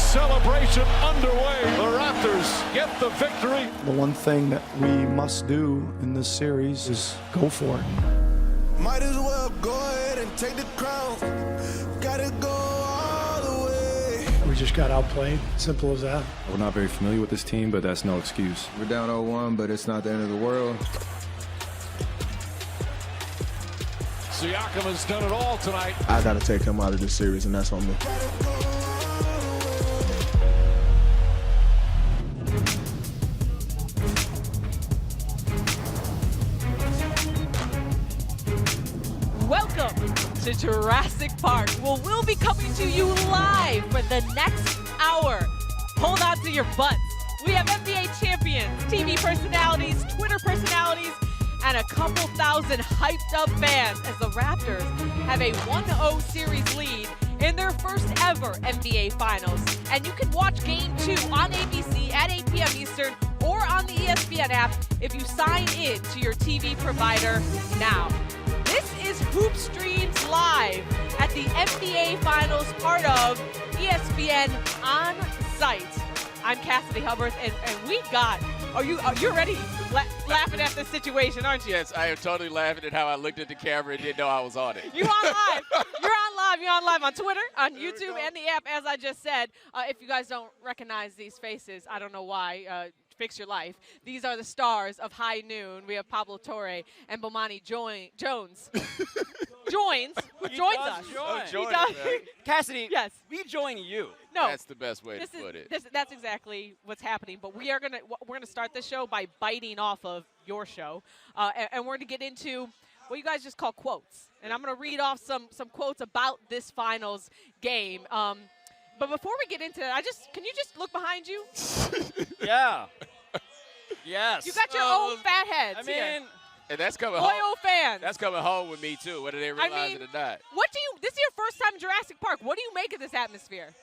celebration underway. The Raptors get the victory. The one thing that we must do in this series is go for it. Might as well go ahead and take the crown. Gotta go all the way. We just got outplayed. Simple as that. We're not very familiar with this team, but that's no excuse. We're down 0-1, but it's not the end of the world. Siakam has done it all tonight. I got to take him out of this series, and that's on me. Welcome to Jurassic Park. Well, we'll be coming to you live for the next hour. Hold on to your butts. We have NBA champions, TV personalities, Twitter personalities, and a couple thousand hyped up fans as the Raptors have a 1-0 series lead in their first ever NBA Finals. And you can watch Game 2 on ABC at 8 p.m. Eastern or on the ESPN app if you sign in to your TV provider now. This is Hoop Streams Live at the NBA Finals, part of ESPN On Site. I'm Cassidy, Hubbarth, and we got, you're already laughing at the situation, aren't you? Yes, I am totally laughing at how I looked at the camera and didn't know I was on it. You're on live. You're on live on Twitter, on YouTube, and the app, as I just said. If you guys don't recognize these faces, I don't know why. Fix your life. These are the stars of High Noon. We have Pablo Torre and Bomani Jones. Joins. Who joins us? Join He does. Cassidy, Yes. we join you. No. That's the best way to put it. That's exactly what's happening. But we're gonna start the show by biting off of your show, and we're gonna get into what you guys just call quotes. And I'm gonna read off some quotes about this finals game. But before we get into that, can you just look behind you? Yeah. Yes. You got your own fat heads. I mean, And that's coming loyal home. fans. That's coming home with me too, whether they realize it or not. This is your first time in Jurassic Park. What do you make of this atmosphere?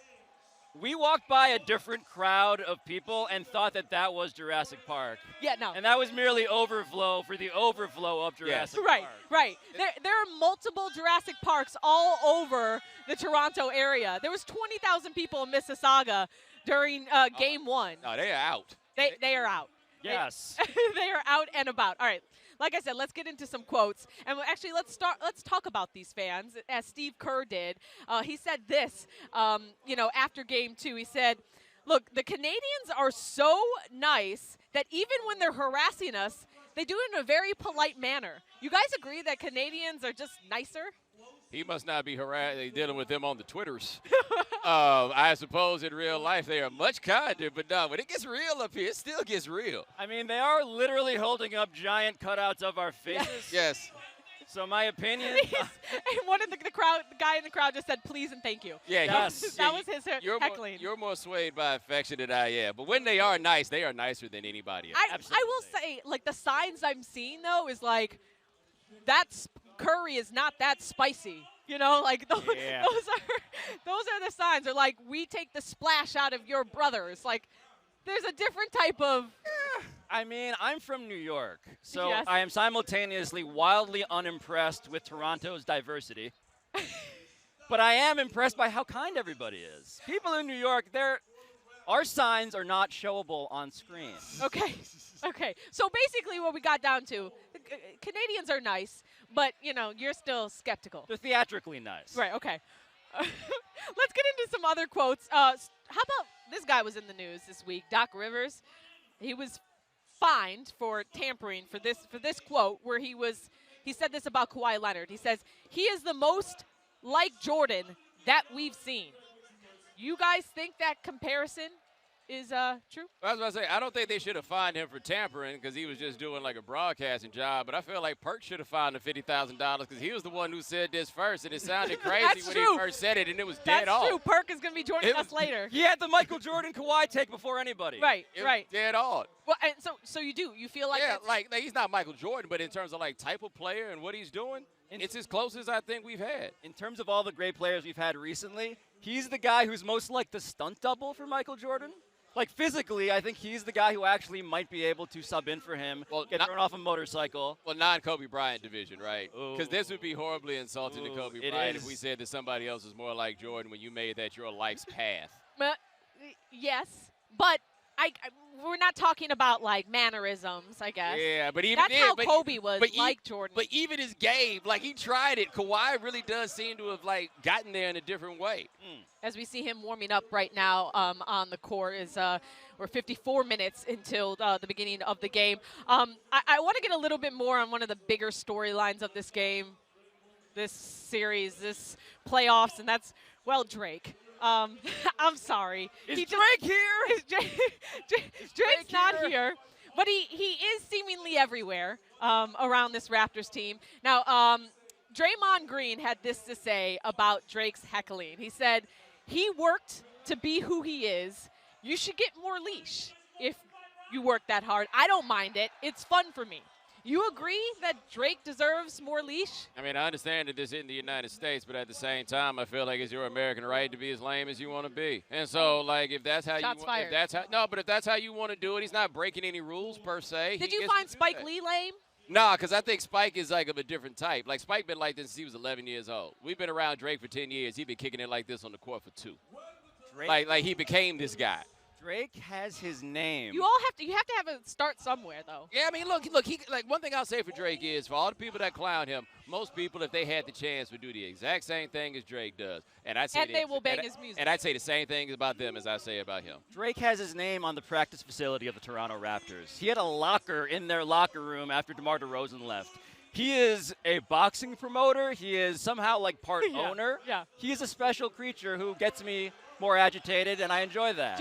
we walked by a different crowd of people and thought that was Jurassic Park. Yeah, no. And that was merely overflow for the overflow of Jurassic Park. Right. There are multiple Jurassic Parks all over the Toronto area. There was 20,000 people in Mississauga during Game 1. No, they are out. They are out. Yes. They are out and about. All right. Like I said, let's get into some quotes. And actually, let's talk about these fans, as Steve Kerr did. He said this, after Game 2. He said, look, the Canadians are so nice that even when they're harassing us, they do it in a very polite manner. You guys agree that Canadians are just nicer? He must not be dealing with them on the Twitters. I suppose in real life they are much kinder, but no, when it gets real up here, it still gets real. I mean, they are literally holding up giant cutouts of our faces. Yes. So my opinion. And one of the guy in the crowd just said, please and thank you. Yeah, yes. That was his heckling. You're more swayed by affection than I am. But when they are nice, they are nicer than anybody else. I will say, like, the signs I'm seeing, though, is like, that's curry is not that spicy. You know, like those are the signs. They're like, we take the splash out of your brothers. Like, there's a different type of. I mean, I'm from New York, so Yes. I am simultaneously wildly unimpressed with Toronto's diversity. But I am impressed by how kind everybody is. People in New York, our signs are not showable on screen. Okay. So basically, what we got down to, Canadians are nice, but you're still skeptical. They're theatrically nice. Right. Okay. Let's get into some other quotes. How about this guy was in the news this week, Doc Rivers. He was fined for tampering for this quote where he said this about Kawhi Leonard. He says, he is the most like Jordan that we've seen. You guys think that comparison is true? I was about to say, I don't think they should have fined him for tampering because he was just doing like a broadcasting job. But I feel like Perk should have fined him $50,000 because he was the one who said this first, and it sounded crazy when he first said it, and it was dead off. That's true. Perk is going to be joining us later. He had the Michael Jordan Kawhi take before anybody. Right. It was dead on. Well, and so you feel like like he's not Michael Jordan, but in terms of like type of player and what he's doing, it's as close as I think we've had. In terms of all the great players we've had recently, he's the guy who's most like the stunt double for Michael Jordan. Like, physically, I think he's the guy who actually might be able to sub in for him, get thrown off a motorcycle. Well, non-Kobe Bryant division, right? Because this would be horribly insulting to Kobe Bryant if we said that somebody else is more like Jordan when you made that your life's path. Yes, but we're not talking about like mannerisms, I guess. Yeah, but even that's then, how Kobe was like Jordan. But even his game, like he tried it. Kawhi really does seem to have like gotten there in a different way. As we see him warming up right now on the court, we're 54 minutes until the beginning of the game. I want to get a little bit more on one of the bigger storylines of this game, this series, this playoffs, and that's, well, Drake. I'm sorry. Is Drake here? Drake's not here, but he is seemingly everywhere around this Raptors team. Now, Draymond Green had this to say about Drake's heckling. He said, he worked to be who he is. You should get more leash if you work that hard. I don't mind it. It's fun for me. You agree that Drake deserves more leash? I mean, I understand that this isn't the United States, but at the same time, I feel like it's your American right to be as lame as you want to be. And so, like, if that's how Shots fired. if that's how you want to do it, he's not breaking any rules per se. Did you find Spike Lee lame? Nah, because I think Spike is like of a different type. Like, Spike been like this since he was 11 years old. We've been around Drake for 10 years. He's been kicking it like this on the court for 2. Drake, like he became this guy. Drake has his name. You have to have a start somewhere, though. Yeah, I mean, look. He, like, one thing I'll say for Drake is, for all the people that clown him, most people, if they had the chance, would do the exact same thing as Drake does. And I'd say they will bang his music. And I'd say the same thing about them as I say about him. Drake has his name on the practice facility of the Toronto Raptors. He had a locker in their locker room after DeMar DeRozan left. He is a boxing promoter. He is somehow like part owner. Yeah. He is a special creature who gets me more agitated, and I enjoy that.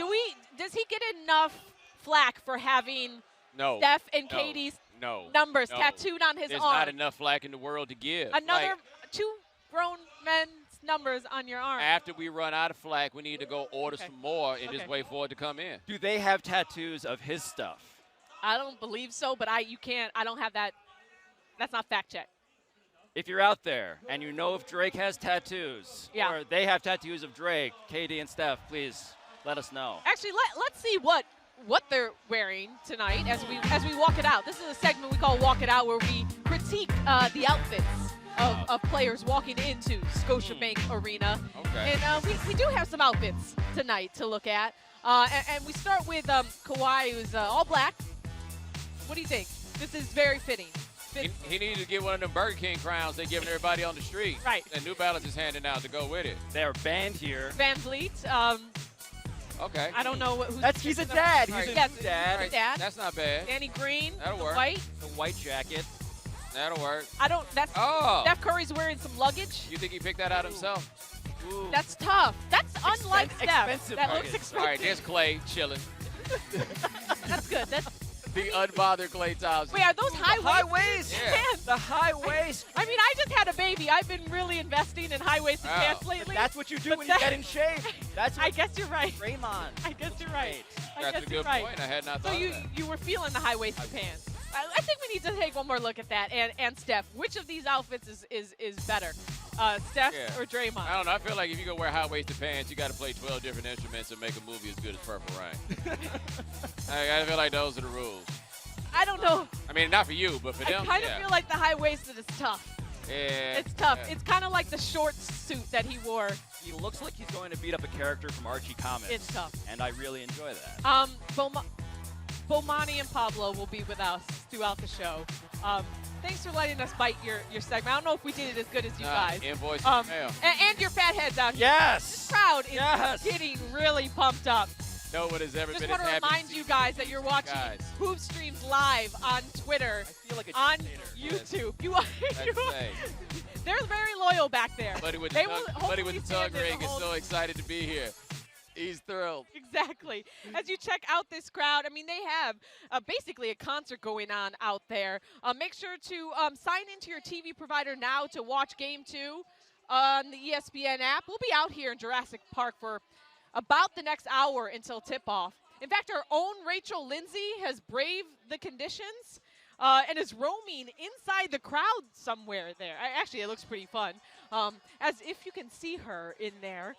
Does he get enough flack for having Steph and Katie's numbers tattooed on his There's arm? not enough flack in the world to give. Another 2 grown men's numbers on your arm. After we run out of flack, we need to go order some more and just wait for it to come in. Do they have tattoos of his stuff? I don't believe so, but I don't have that. That's not fact check. If you're out there and you know if Drake has tattoos or they have tattoos of Drake, Katie and Steph, please let us know. Actually, let's see what they're wearing tonight as we walk it out. This is a segment we call Walk It Out, where we critique the outfits of players walking into Scotiabank Arena. Okay. And we do have some outfits tonight to look at. And we start with Kawhi, who's all black. What do you think? This is very fitting. He needed to get one of them Burger King crowns they're giving everybody on the street. Right. And New Balance is handing out to go with it. They're banned here. Van Vliet. Okay. I don't know who's. He's a dad. He's Yes, a dad. he's a dad. That's not bad. Danny Green. That'll work. White. The white jacket. That'll work. Steph Curry's wearing some luggage. You think he picked that out himself? Ooh. That's tough. That's unlike Steph. Expensive. That looks expensive. All right, there's Clay chilling. That's good. That's. The unbothered Clay Thompson. Wait, are those high waist? Yeah. pants? The high waist. I mean, I just had a baby. I've been really investing in high-waisted pants lately. That's what you do But when you get in shape. That's what I guess you're right. Draymond. I guess you're right. That's a good point. I had not So thought of that. you were feeling the high-waisted pants. I think we need to take one more look at that. And Steph, which of these outfits is better? Steph or Draymond? I don't know. I feel like if you go wear high-waisted pants, you got to play 12 different instruments and make a movie as good as Purple Rain. I feel like those are the rules. I don't know. I mean, not for you, but for them, I kind of feel like the high-waisted is tough. Yeah. It's tough. Yeah. It's kind of like the short suit that he wore. He looks like he's going to beat up a character from Archie Comics. It's tough. And I really enjoy that. Bomani and Pablo will be with us throughout the show. Thanks for letting us bite your segment. I don't know if we did it as good as you guys. Invoice mail. And your fat heads out here. Yes. This crowd is getting really pumped up. No one has ever Just been want as to happy remind see you guys that you're watching guys. Hoop Streams live on Twitter, I feel like a on dictator. YouTube. They're very loyal back there. Buddy with They the will tongue, hopefully buddy with the stand tongue there the ring is whole so excited to be here. He's thrilled. Exactly. As you check out this crowd, I mean, they have basically a concert going on out there. Make sure to sign into your TV provider now to watch Game 2 on the ESPN app. We'll be out here in Jurassic Park for about the next hour until tip-off. In fact, our own Rachel Lindsay has braved the conditions and is roaming inside the crowd somewhere there. Actually, it looks pretty fun. As if you can see her in there.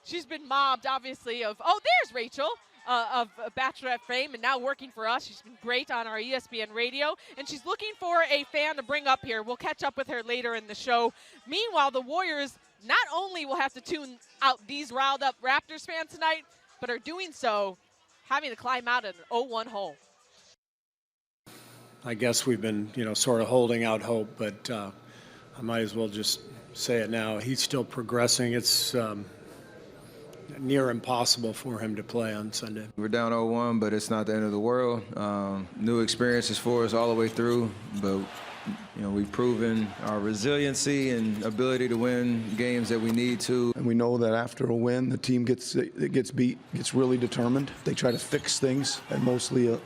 She's been mobbed, obviously, there's Rachel, of Bachelorette fame, and now working for us. She's been great on our ESPN radio, and she's looking for a fan to bring up here. We'll catch up with her later in the show. Meanwhile, the Warriors not only will have to tune out these riled up Raptors fans tonight, but are doing so having to climb out an 0-1 hole. I guess we've been, sort of holding out hope, but I might as well just say it now. He's still progressing. It's near impossible for him to play on Sunday. We're down 0-1, but it's not the end of the world. New experiences for us all the way through, but we've proven our resiliency and ability to win games that we need to. And we know that after a win, the team that gets beat gets really determined. They try to fix things and mostly,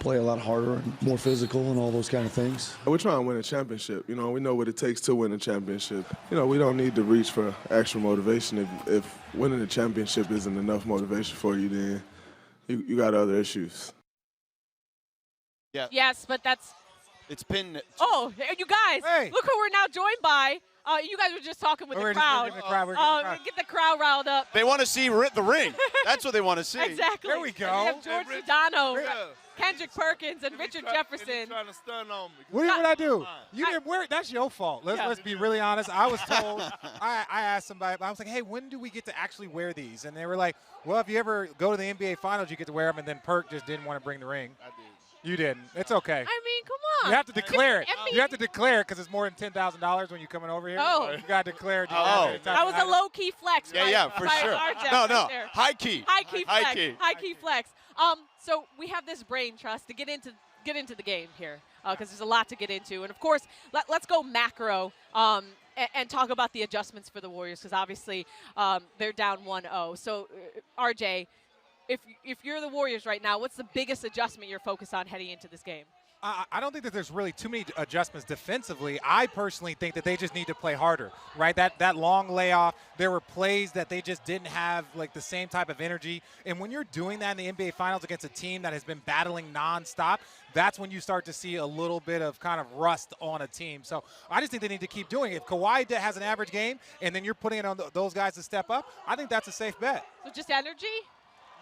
play a lot harder and more physical and all those kind of things. We're trying to win a championship. We know what it takes to win a championship. We don't need to reach for extra motivation. If winning a championship isn't enough motivation for you, then you got other issues. Yeah. Yes, but that's... It's been... Oh, you guys, look who we're now joined by. You guys were just talking with the crowd. Get the crowd riled up. They want to see the ring. That's what they want to see. Exactly. There we go. We have George Sedano, Kendrick Perkins, and Richard Jefferson. Trying to stun on me. What did I do? You didn't wear it. That's your fault. Let's be really honest. I was told, I asked somebody, I was like, hey, when do we get to actually wear these? And they were like, well, if you ever go to the NBA Finals, you get to wear them. And then Perk just didn't want to bring the ring. I did. You didn't. It's okay. I mean, come on. You have to declare it. You have to declare it because it's more than $10,000 when you're coming over here. Oh. You got to declare it. That was a low-key flex. Yeah, for sure. No. High key. High key flex. So we have this brain trust to get into the game here because there's a lot to get into. And, of course, let's go macro and talk about the adjustments for the Warriors because, obviously, they're down 1-0. So, RJ, if you're the Warriors right now, what's the biggest adjustment you're focused on heading into this game? I don't think that there's really too many adjustments defensively. I personally think that they just need to play harder, right? That long layoff, there were plays that they just didn't have like the same type of energy. And when you're doing that in the NBA Finals against a team that has been battling nonstop, that's when you start to see a little bit of kind of rust on a team. So I just think they need to keep doing it. If Kawhi has an average game and then you're putting it on those guys to step up, I think that's a safe bet. So just energy?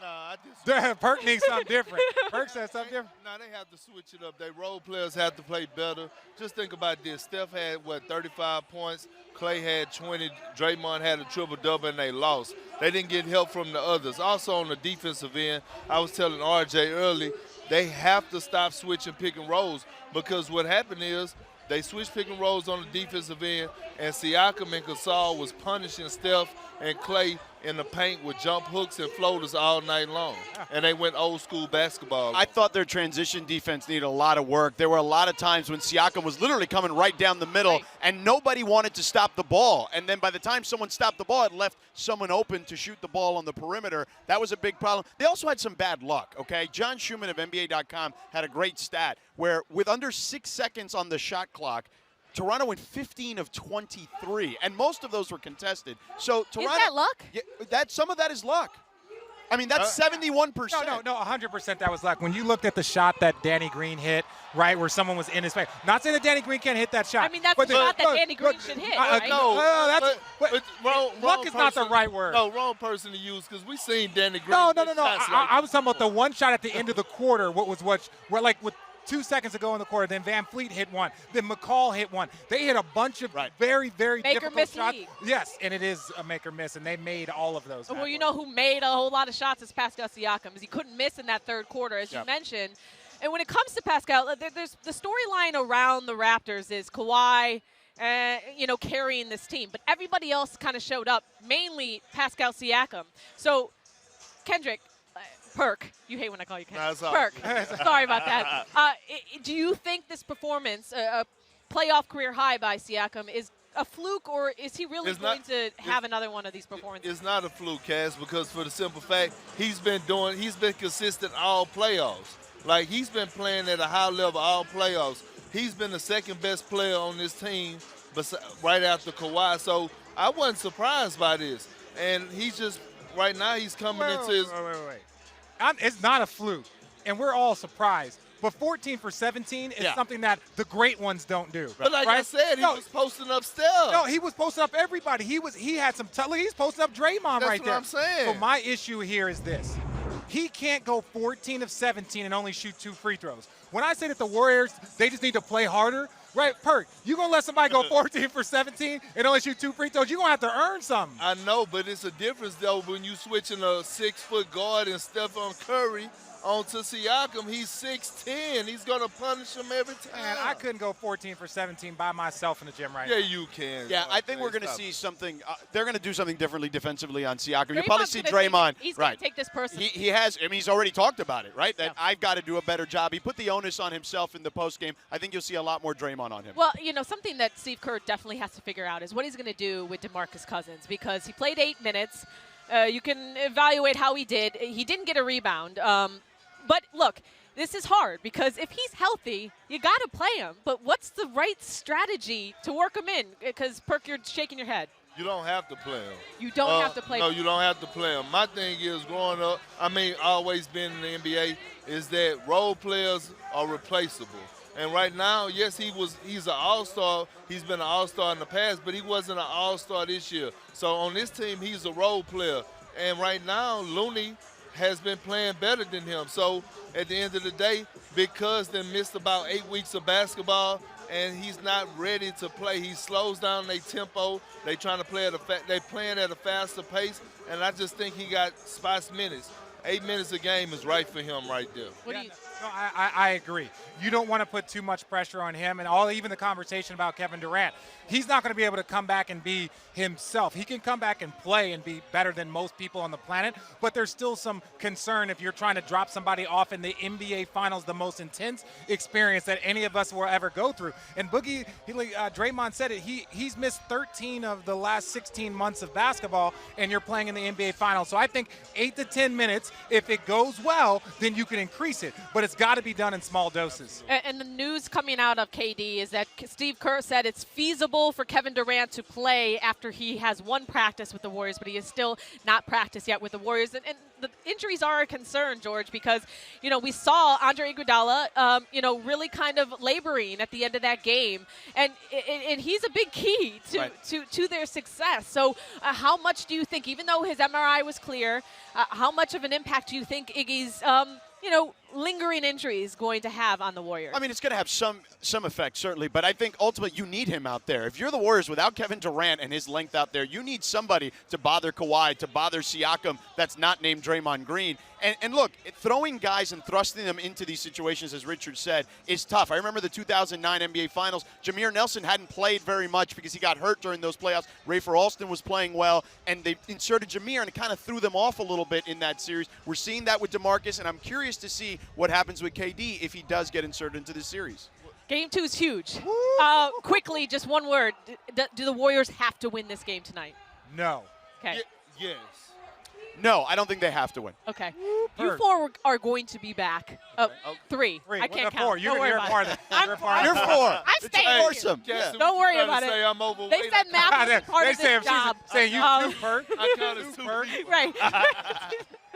No, I just... Perk needs something different. Perk said something different. No, they have to switch it up. They role players have to play better. Just think about this. Steph had, 35 points. Clay had 20. Draymond had a triple-double, and they lost. They didn't get help from the others. Also on the defensive end, I was telling RJ early, they have to stop switching pick and rolls because what happened is they switched pick and rolls on the defensive end, and Siakam and Gasol was punishing Steph and Clay in the paint with jump hooks and floaters all night long. And they went old school basketball. I thought their transition defense needed a lot of work. There were a lot of times when Siakam was literally coming right down the middle and nobody wanted to stop the ball. And then by the time someone stopped the ball, it left someone open to shoot the ball on the perimeter. That was a big problem. They also had some bad luck, okay? John Schumann of NBA.com had a great stat where with under 6 seconds on the shot clock, Toronto went 15 of 23, and most of those were contested. So Toronto, is that luck? Yeah, some of that is luck. I mean, that's 71%. No, 100% that was luck. When you looked at the shot that Danny Green hit, right, where someone was in his face. Not saying that Danny Green can't hit that shot. I mean, that's the shot that Danny Green should hit, right? Luck is not the right word. No, wrong person to use because we seen Danny Green. No. I was talking about the one shot at the end of the quarter. With 2 seconds to go in the quarter, then Van Fleet hit one, then McCall hit one. They hit a bunch of very, very difficult shots. League. Yes, and it is a make or miss, and they made all of those. Well, you know who made a whole lot of shots is Pascal Siakam, because he couldn't miss in that third quarter, as you mentioned. And when it comes to Pascal, there's the storyline around the Raptors is Kawhi, carrying this team. But everybody else kind of showed up, mainly Pascal Siakam. So, Kendrick, Perk. You hate when I call you Kendrick. Perk. Sorry about that. Do you think this performance, a playoff career high by Siakam, is a fluke, or is he really going to have another one of these performances? It's not a fluke, Cass, because for the simple fact, he's been consistent all playoffs. Like, he's been playing at a high level all playoffs. He's been the second best player on this team right after Kawhi. So I wasn't surprised by this. And he's just, right now, he's coming into his... Wait. It's not a fluke, and we're all surprised. But 14 for 17 is something that the great ones don't do. But like I said, he was posting up Steph. No, he was posting up everybody. He had some look, he's posting up Draymond right there. That's what I'm saying. So my issue here is this. He can't go 14 of 17 and only shoot 2 free throws. When I say that the Warriors, they just need to play harder, right? Perk, you going to let somebody go 14 for 17 and only shoot 2 free throws? You're going to have to earn something. I know, but it's a difference, though, when you switching a 6-foot guard and Stephen Curry onto Siakam. He's 6'10". He's going to punish him every time. Man, I couldn't go 14 for 17 by myself in the gym right now. Yeah, you can. Yeah, I think we're going to see something. They're going to do something differently defensively on Siakam. You'll Draymond's probably see gonna Draymond. He's right. going to take this personally. He has. I mean, he's already talked about it, right? That I've got to do a better job. He put the onus on himself in the postgame. I think you'll see a lot more Draymond on him. Well, something that Steve Kerr definitely has to figure out is what he's going to do with DeMarcus Cousins, because he played 8 minutes. You can evaluate how he did. He didn't get a rebound. But look, this is hard because if he's healthy, you got to play him. But what's the right strategy to work him in? Because, Perk, you're shaking your head. You don't have to play him. You don't have to play him. No, you don't have to play him. My thing is, growing up, always been in the NBA, is that role players are replaceable. And right now, yes, he's an all-star. He's been an all-star in the past, but he wasn't an all-star this year. So on this team, he's a role player. And right now, Looney has been playing better than him. So at the end of the day, because they missed about 8 weeks of basketball and he's not ready to play, he slows down their tempo. They trying to play they playing at a faster pace, and I just think he got spice minutes. 8 minutes a game is right for him right there. No, I agree. You don't want to put too much pressure on him, and even the conversation about Kevin Durant. He's not going to be able to come back and be himself. He can come back and play and be better than most people on the planet, but there's still some concern if you're trying to drop somebody off in the NBA Finals, the most intense experience that any of us will ever go through. And Boogie, Draymond said it, he's missed 13 of the last 16 months of basketball, and you're playing in the NBA Finals. So I think 8 to 10 minutes, if it goes well, then you can increase it. But it's got to be done in small doses. And the news coming out of KD is that Steve Kerr said it's feasible for Kevin Durant to play after he has one practice with the Warriors, but he is still not practiced yet with the Warriors. And the injuries are a concern, George, because, we saw Andre Iguodala, really kind of laboring at the end of that game. And he's a big key to their success. So how much do you think, even though his MRI was clear, how much of an impact do you think Iggy's lingering injuries going to have on the Warriors? I mean, it's going to have some effect, certainly, but I think ultimately you need him out there. If you're the Warriors without Kevin Durant and his length out there, you need somebody to bother Kawhi, to bother Siakam that's not named Draymond Green. And look, throwing guys and thrusting them into these situations, as Richard said, is tough. I remember the 2009 NBA Finals. Jameer Nelson hadn't played very much because he got hurt during those playoffs. Rafer Alston was playing well, and they inserted Jameer, and it kind of threw them off a little bit in that series. We're seeing that with DeMarcus, and I'm curious to see what happens with KD if he does get inserted into this series. Game 2 is huge. Quickly, just one word. Do the Warriors have to win this game tonight? No. Okay. Yes. No, I don't think they have to win. Okay. You 4 are going to be back. 3. I can't count. 4. You're part of it. You're 4. I'm staying awesome. Yeah. Don't worry about it. I'm overweight. They said math is part of this job. Saying you Perk. I counted 2 people. Right.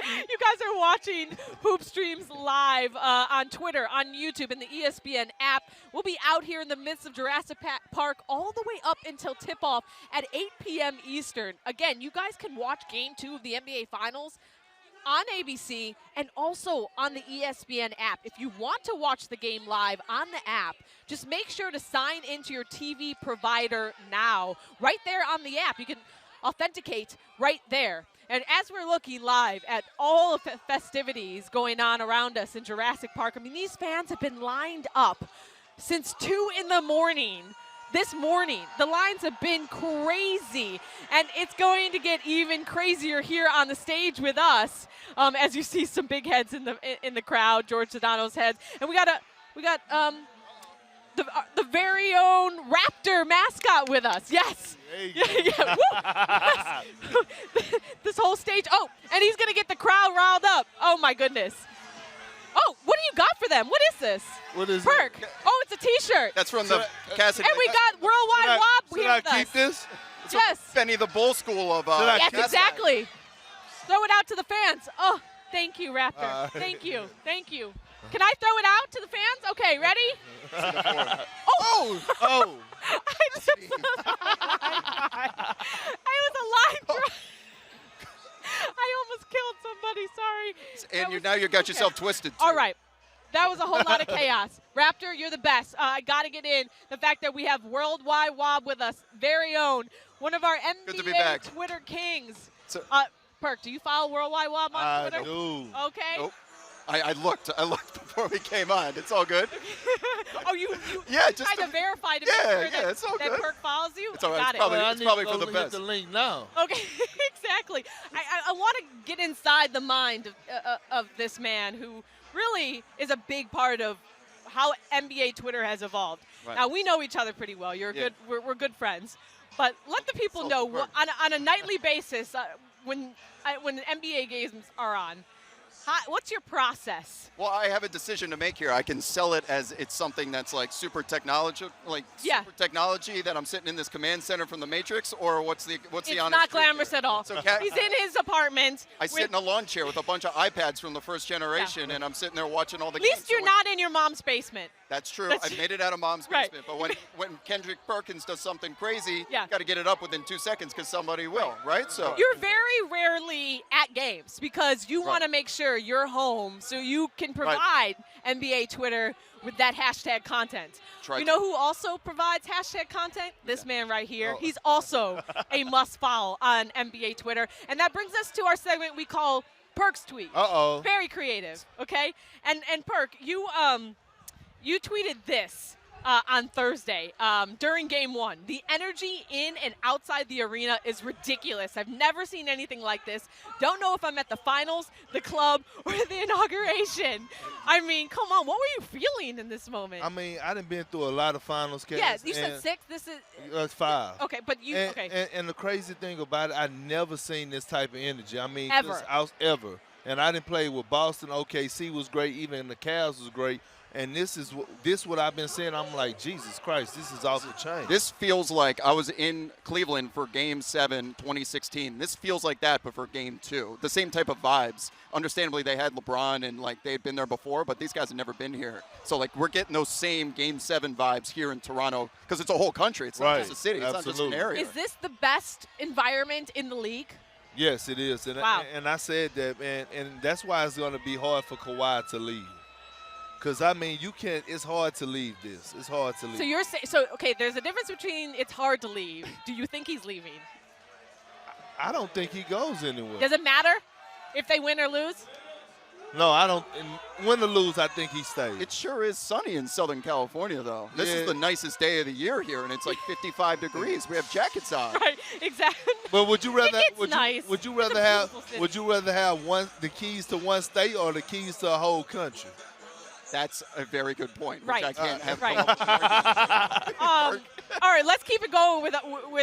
You guys are watching Hoop Streams live on Twitter, on YouTube, and the ESPN app. We'll be out here in the midst of Jurassic Park all the way up until tip-off at 8 p.m. Eastern. Again, you guys can watch Game 2 of the NBA Finals on ABC and also on the ESPN app. If you want to watch the game live on the app, just make sure to sign into your TV provider now. Right there on the app, you can authenticate right there. And as we're looking live at all of the festivities going on around us in Jurassic Park, I mean, these fans have been lined up since 2 in the morning. This morning, the lines have been crazy, and it's going to get even crazier here on the stage with us, as you see some big heads in the crowd, George Sedano's heads, and we got the very own Raptor mascot with us. Yes. Yeah. Woo. This whole stage. Oh, and he's going to get the crowd riled up. Oh, my goodness. Oh, what do you got for them? What is this? What is Perk. it? Oh, it's a T-shirt. That's from the Cassidy. And we got Worldwide Wob here with us. Should I keep this? Yes. Benny the Bull School of yes, exactly. Throw it out to the fans. Oh, thank you, Raptor. Thank you. Thank you. Can I throw it out to the fans? Okay, ready? Oh! I was a line drive. I almost killed somebody. Sorry. And now you got yourself twisted, too. All right. That was a whole lot of chaos. Raptor, you're the best. I got to get in the fact that we have Worldwide Wob with us, very own, one of our NBA Twitter kings. So, Perk, do you follow Worldwide Wob on Twitter? I do. Okay. Nope. I looked before we came on. It's all good. Oh, you yeah, just kind of verified to make sure that, it's all that good. Perk follows you? It's all right. Got It's probably for the best. Hit the link now. Okay, exactly. I want to get inside the mind of this man who really is a big part of how NBA Twitter has evolved. Right. Now, we know each other pretty well. We're good friends. But let the people know on a nightly basis when the NBA games are on, what's your process? Well, I have a decision to make here. I can sell it as it's something that's like super technology, super technology that I'm sitting in this command center from the Matrix, or what's the honest? It's not glamorous at all. So he's in his apartment. I sit in a lawn chair with a bunch of iPads from the first generation, and I'm sitting there watching all the games. At least you're not in your mom's basement. That's true. I made it out of mom's basement. But when Kendrick Perkins does something crazy, you got to get it up within 2 seconds because somebody will, right? So you're very rarely at games because you want to make sure you're home so you can provide NBA Twitter with that hashtag content. You know who also provides hashtag content? This man right here. He's also a must follow on NBA Twitter. And that brings us to our segment we call Perk's Tweet. Uh-oh. Very creative, okay? And Perk, you tweeted this on Thursday during Game 1. The energy in and outside the arena is ridiculous. I've never seen anything like this. Don't know if I'm at the finals, the club, or the inauguration. I mean, come on. What were you feeling in this moment? I mean, I done been through a lot of finals games. Yes, you said 6. This is it's 5. Okay, but you And the crazy thing about it, I never seen this type of energy. I mean, ever. And I didn't play with Boston. OKC was great. Even the Cavs was great. And this is what I've been saying. I'm like, Jesus Christ, this is off the chain. This feels like I was in Cleveland for Game 7, 2016. This feels like that, but for Game 2. The same type of vibes. Understandably, they had LeBron and they had been there before, but these guys have never been here. So we're getting those same Game 7 vibes here in Toronto because it's a whole country. It's not just a city. It's not just an area. Is this the best environment in the league? Yes, it is. And, and I said that, man, and that's why it's going to be hard for Kawhi to leave. Because, I mean, it's hard to leave this. It's hard to leave. So you're saying, okay, there's a difference between it's hard to leave. Do you think he's leaving? I don't think he goes anywhere. Does it matter if they win or lose? No, I don't. Win or lose, I think he stays. It sure is sunny in Southern California, though. This is the nicest day of the year here, and it's like 55 degrees. We have jackets on. Right, exactly. But would you rather? Nice. Would you rather have the keys to one state or the keys to a whole country? That's a very good point, which right. I can't have right. All right, let's keep it going with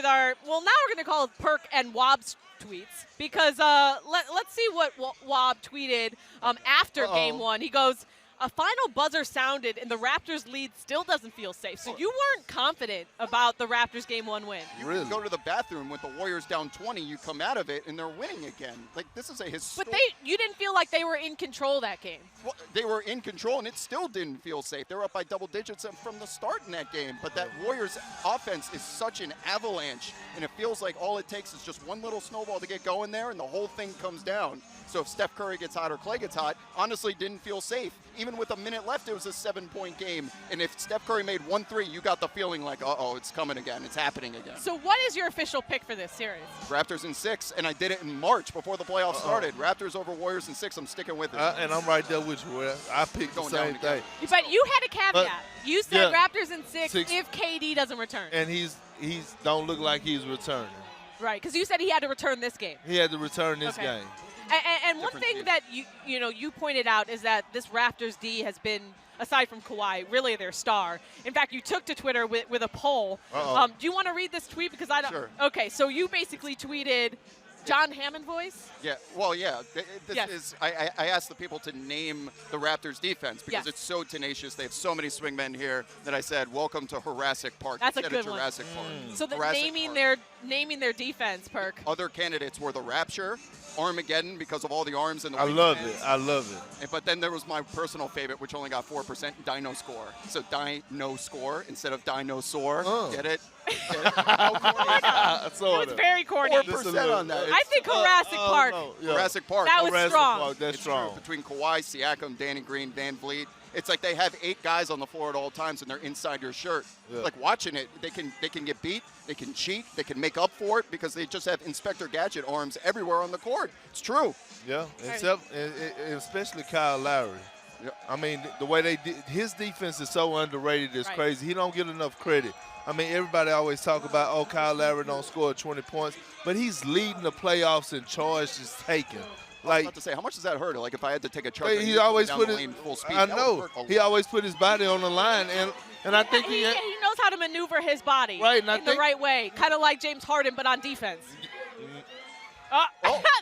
our. Well, now we're going to call it Perk and Wob's tweets because let's see what Wob tweeted after Game 1. He goes, a final buzzer sounded and the Raptors' lead still doesn't feel safe. So you weren't confident about the Raptors' Game 1 win. You really go to the bathroom with the Warriors down 20, you come out of it, and they're winning again. This is a historic. But you didn't feel like they were in control that game. Well, they were in control, and it still didn't feel safe. They were up by double digits from the start in that game. But that Warriors offense is such an avalanche, and it feels like all it takes is just one little snowball to get going there, and the whole thing comes down. So if Steph Curry gets hot or Clay gets hot, honestly didn't feel safe. Even with a minute left, it was a 7-point game. And if Steph Curry made 1 3, you got the feeling like, uh-oh, it's coming again. It's happening again. So what is your official pick for this series? Raptors in 6, and I did it in March before the playoffs started. Raptors over Warriors in 6. I'm sticking with it. And I'm right there with you. I picked the same thing. But you had a caveat. You said Raptors in 6 if KD doesn't return. And he's don't look like he's returning. Right, because you said he had to return this game. He had to return this game. And one thing that you pointed out is that this Raptors D has been, aside from Kawhi, really their star. In fact, you took to Twitter with a poll. Do you want to read this tweet? Because I don't. Sure. Okay, so you basically tweeted John Hammond voice? Yeah, well, yeah. This is. I asked the people to name the Raptors defense because it's so tenacious. They have so many swingmen here that I said, "Welcome to Jurassic Park." That's a good one. Jurassic Park. So naming their defense, Perk. Other candidates were the Rapture, Armageddon because of all the arms and the. I love it. But then there was my personal favorite, which only got 4%, Dino Score. So Dino Score instead of Dinosaur. Get it? It was very corny. 4% on that. I think Jurassic Park. Jurassic Park. That was strong. Park, that's It's true. strong. Between Kawhi, Siakam, Danny Green, Van Vliet, it's like they have 8 guys on the floor at all times, and they're inside your shirt. Yeah. Like watching it, they can get beat, they can cheat, they can make up for it because they just have Inspector Gadget arms everywhere on the court. It's true. Yeah, and especially Kyle Lowry. Yeah. I mean, the way his defense is so underrated. It's crazy. He don't get enough credit. I mean, everybody always talk about, oh, Kyle Lowry don't score 20 points, but he's leading the playoffs in charges taken. I was about to say, how much does that hurt? Like if I had to take a charge, He always down put the his. lane full speed. I that know. would hurt a He lot. always put his body on the line, and I think He knows how to maneuver his body Right, and in the right way, kind of like James Harden, but on defense.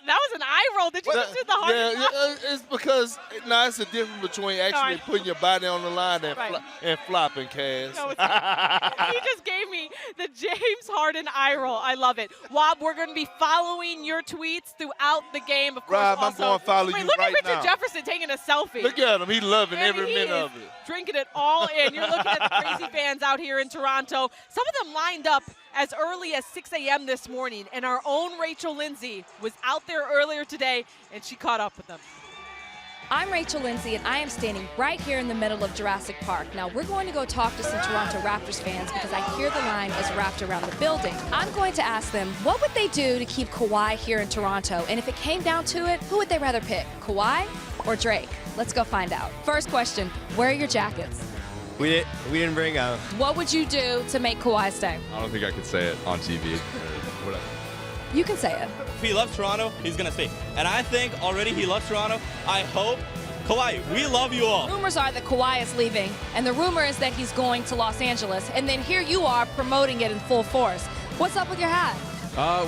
That was an eye roll. Did you just do the Harden? Yeah, it's because it's the difference between actually putting your body on the line and flopping, Cass. No, it's not. He just gave me the James Harden eye roll. I love it. Wob, we're going to be following your tweets throughout the game. Of course, Rob, I'm also, going to follow you look right at Richard now. Jefferson taking a selfie. Look at him. He's loving every He minute is of it. drinking it all in. You're looking at the crazy fans out here in Toronto. Some of them lined up as early as 6 a.m. this morning, and our own Rachel Lindsay was out there earlier today, and she caught up with them. I'm Rachel Lindsay, and I am standing right here in the middle of Jurassic Park. Now, we're going to go talk to some Toronto Raptors fans because I hear the line is wrapped around the building. I'm going to ask them, what would they do to keep Kawhi here in Toronto? And if it came down to it, who would they rather pick, Kawhi or Drake? Let's go find out. First question, where are your jackets? We didn't bring them. What would you do to make Kawhi stay? I don't think I could say it on TV or whatever. You can say it. If he loves Toronto, he's going to stay. And I think already he loves Toronto. I hope. Kawhi, we love you all. Rumors are that Kawhi is leaving, and the rumor is that he's going to Los Angeles. And then here you are promoting it in full force. What's up with your hat?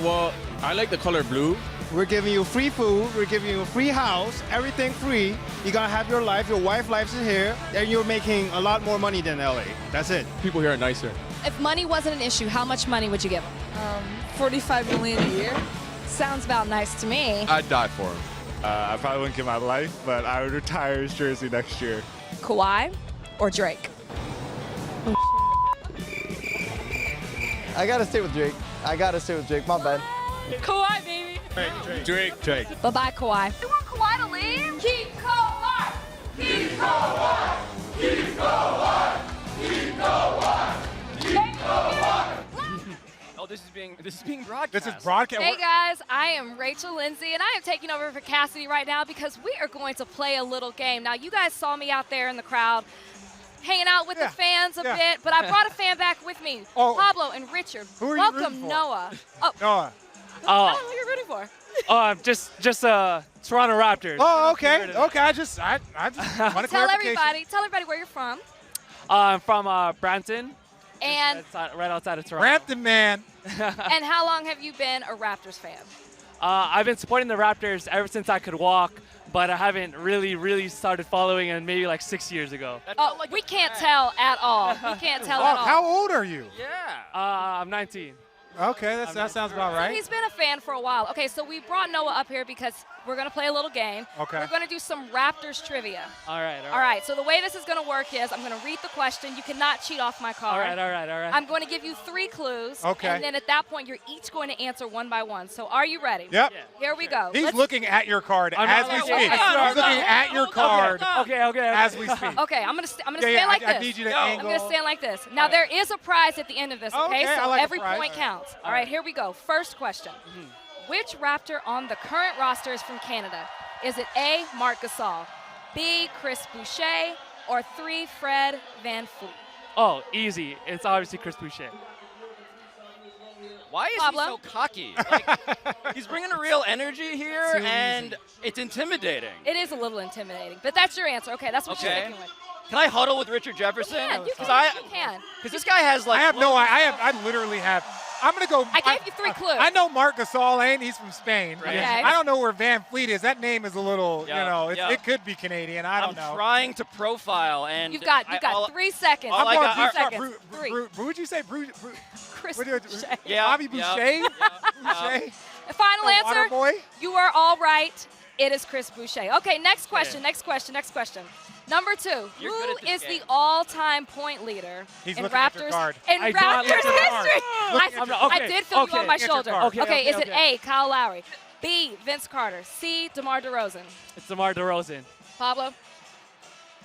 Well, I like the color blue. We're giving you free food, we're giving you a free house, everything free. You're gonna have your life, your wife lives in here, and you're making a lot more money than LA. That's it. People here are nicer. If money wasn't an issue, how much money would you give him? $45 million a year. Sounds about nice to me. I'd die for him. I probably wouldn't give my life, but I would retire his jersey next year. Kawhi or Drake? I gotta stay with Drake. My bad. Kawhi, baby. Drake. Bye-bye, Kawhi. You want Kawhi to leave? Keep Kawhi! Keep Kawhi! Keep Kawhi! Keep Kawhi! Keep Kawhi! Oh, this is being broadcast. This is broadcast. Hey guys, I am Rachel Lindsay, and I am taking over for Cassidy right now because we are going to play a little game. Now, you guys saw me out there in the crowd hanging out with the fans a bit, but I brought a fan back with me, Pablo and Richard. Who are you Welcome, rooting for? Noah. Noah. Tell them who you're rooting for. Just Toronto Raptors. Oh, okay. Okay, I just want a Tell clarification. everybody where you're from. I'm from Brampton. And right outside of Toronto. Brampton, man. and how long have you been a Raptors fan? I've been supporting the Raptors ever since I could walk, but I haven't really started following them maybe like 6 years ago. We can't tell at all. We can't tell at all. How old are you? Yeah. I'm 19. Okay, that sounds about right. He's been a fan for a while. Okay, so we brought Noah up here because we're going to play a little game. Okay. We're going to do some Raptors trivia. All right. All right, so the way this is going to work is I'm going to read the question. You cannot cheat off my card. All right. I'm going to give you 3 clues. Okay. And then at that point, you're each going to answer one by one. So are you ready? Yep. Yeah. Here we go. He's looking at your card as we speak. okay. He's looking at your card Okay. as we speak. Okay, I'm gonna stand like this. I need you to angle. I'm gonna stand like this. Now there is a prize at the end of this. Okay, Okay, so I like a every prize. point counts. All right, here we go. First question: Which Raptor on the current roster is from Canada? Is it A, Marc Gasol, B, Chris Boucher, or 3, Fred VanVleet? Oh, easy. It's obviously Chris Boucher. Why is Pablo? he so cocky? Like, he's bringing a real energy here, and it's intimidating. It is a little intimidating, but that's your answer. Okay, that's what you're sticking with. Can I huddle with Richard Jefferson? Yeah, you can. Because this guy has like. I literally have. I'm gonna go. I gave you 3 clues. I know Marc Gasol, and he's from Spain. Right. Okay. I don't know where Van Fleet is. That name is a little, Yeah. it could be Canadian. I don't know. I'm trying to profile, and You've got 3 seconds. all I got- 3 seconds. 3. Who'd you say? Chris Boucher. Yeah, Bobby Boucher? Boucher? Final The answer. water boy? You are all right. It is Chris Boucher. Okay, next question. Number 2. You're Who good at this is game. the all-time point leader He's in looking at your Raptors card. in I do not Raptors look at your card. history? Looking at your I did feel you on my Look at your shoulder. card. Okay, is it A, Kyle Lowry, B, Vince Carter, C, DeMar DeRozan? It's DeMar DeRozan. Pablo?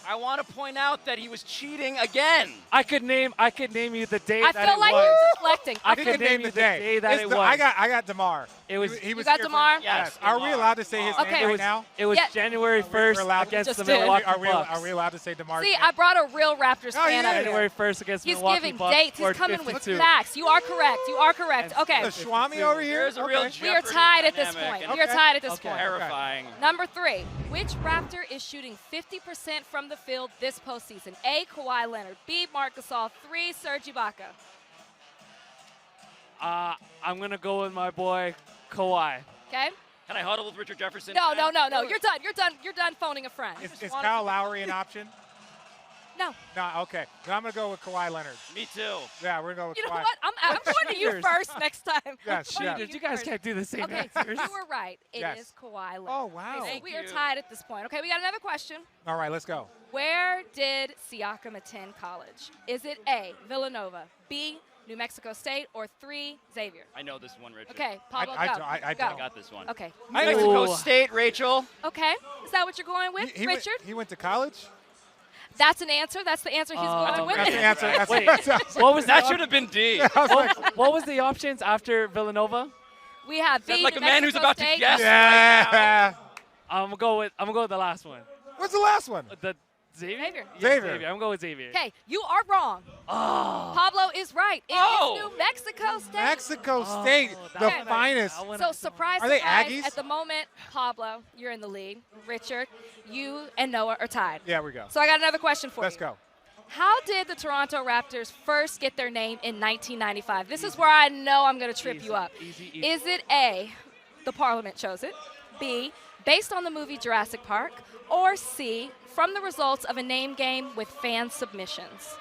I want to point out that he was cheating again. I could name you the day I that feel it like was. you're deflecting. I He could can name name you the the day. day that It's it the- was. I got DeMar. It was. He was You got here for- DeMar? Yes, Are we DeMar. allowed to say his Okay. name It right was. now? It was Yeah. January 1st allowed- against Just the did. Milwaukee Are we Bucks. allowed to say DeMar? See, I brought a real Raptors Oh, fan yeah. up here. January 1st against He's Milwaukee giving Bucks. dates. He's scored coming with 52. facts. You are correct. Okay. The Swami over here? There's a real Okay. We are Jeopardy tied at this dynamic point. and We are tied at this Okay. point. Terrifying. Number 3. Which Raptor is shooting 50% from the field this postseason? A, Kawhi Leonard. B, Marc Gasol. 3, Serge Ibaka. I'm gonna go with my boy Kawhi. Okay? Can I huddle with Richard Jefferson? No. You're done phoning a friend. Is Kyle Lowry an option? No. No, okay. Then I'm going to go with Kawhi Leonard. Me too. Yeah, we're going to go with You know Kawhi. what? I'm going to you Cheaters. first next time. Yes, I'm going yeah. to You guys first. can't do the same Okay, answers. you were right. It is Yes. Kawhi Leonard. Oh, wow. Okay, so Thank we are you. tied at this point. Okay, we got another question. All right, let's go. Where did Siakam attend college? Is it A, Villanova, B, New Mexico State, or 3, Xavier? I know this one, Richard. Okay, Pablo, I go. don't- I Go. don't. I got this one. Okay. New Mexico Ooh. State, Rachel. Okay. Is that what you're going with, He Richard? went to college? That's an answer. That's the answer he's going with. That's the answer. That's Wait, that's- what was That the should have been D. what was the options after Villanova? We have B, Sound like New a man who's Mexico about to State. guess. Yeah. I'm gonna go with the last one. What's the last one? The Xavier. Xavier. Yeah, Xavier. I'm gonna go with Xavier. Okay, you are wrong. Oh. Pablo is right. It is New Mexico State. Mexico State, the Okay. finest. So surprise, Are they surprise, Aggies? at the moment, Pablo, you're in the lead. Richard, you and Noah are tied. Yeah, we go. So I got another question for Let's you. go. How did the Toronto Raptors first get their name in 1995? This is where I know I'm going to trip you up. Easy. Is it A, the Parliament chose it, B, based on the movie Jurassic Park, or C, from the results of a name game with fan submissions?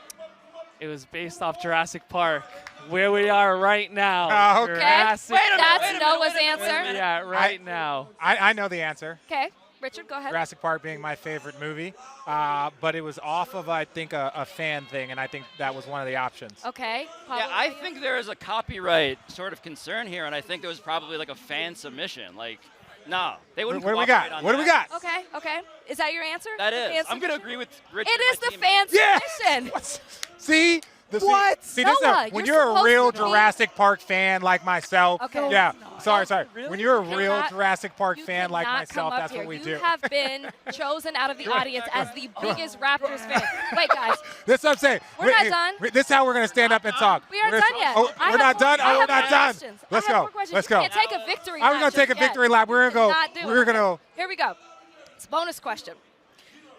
It was based off Jurassic Park, where we are right now. Okay. Jurassic Wait a minute, That's wait a minute, Noah's wait a minute, answer. wait a minute. Yeah, right now. I know the answer. Okay, Richard, go ahead. Jurassic Park being my favorite movie, but it was off of, I think, a fan thing, and I think that was one of the options. Okay, Pablo. Yeah, I think there is a copyright sort of concern here, and I think there was probably like a fan submission. Like, no, they wouldn't. What do we cooperate got? on What do we that. got? Okay. Is that your answer? That The is. fan I'm going to submission? agree with Richard. It is my the teammate. fan Yeah. submission. See? What? See, this is Noah, when you're you're a supposed real to be- Jurassic Park fan like myself. Okay. Yeah. No. Sorry. Really? When you're a You real cannot- Jurassic Park You fan like cannot come myself, up that's here. what we you do. You have been chosen out of the audience as the biggest Raptors fan. Wait, guys. This is what I'm saying. We're not done. This is how we're going to stand up and talk. We aren't We're done gonna- yet. Oh, I we're have not more- done? I Oh, have we're not more done. questions. Let's I have go. more questions. Let's You go. can't take a victory I was lap going to take a just yet. victory lap. We're going Not to do go. We're it. going to. Here we go. It's a bonus question.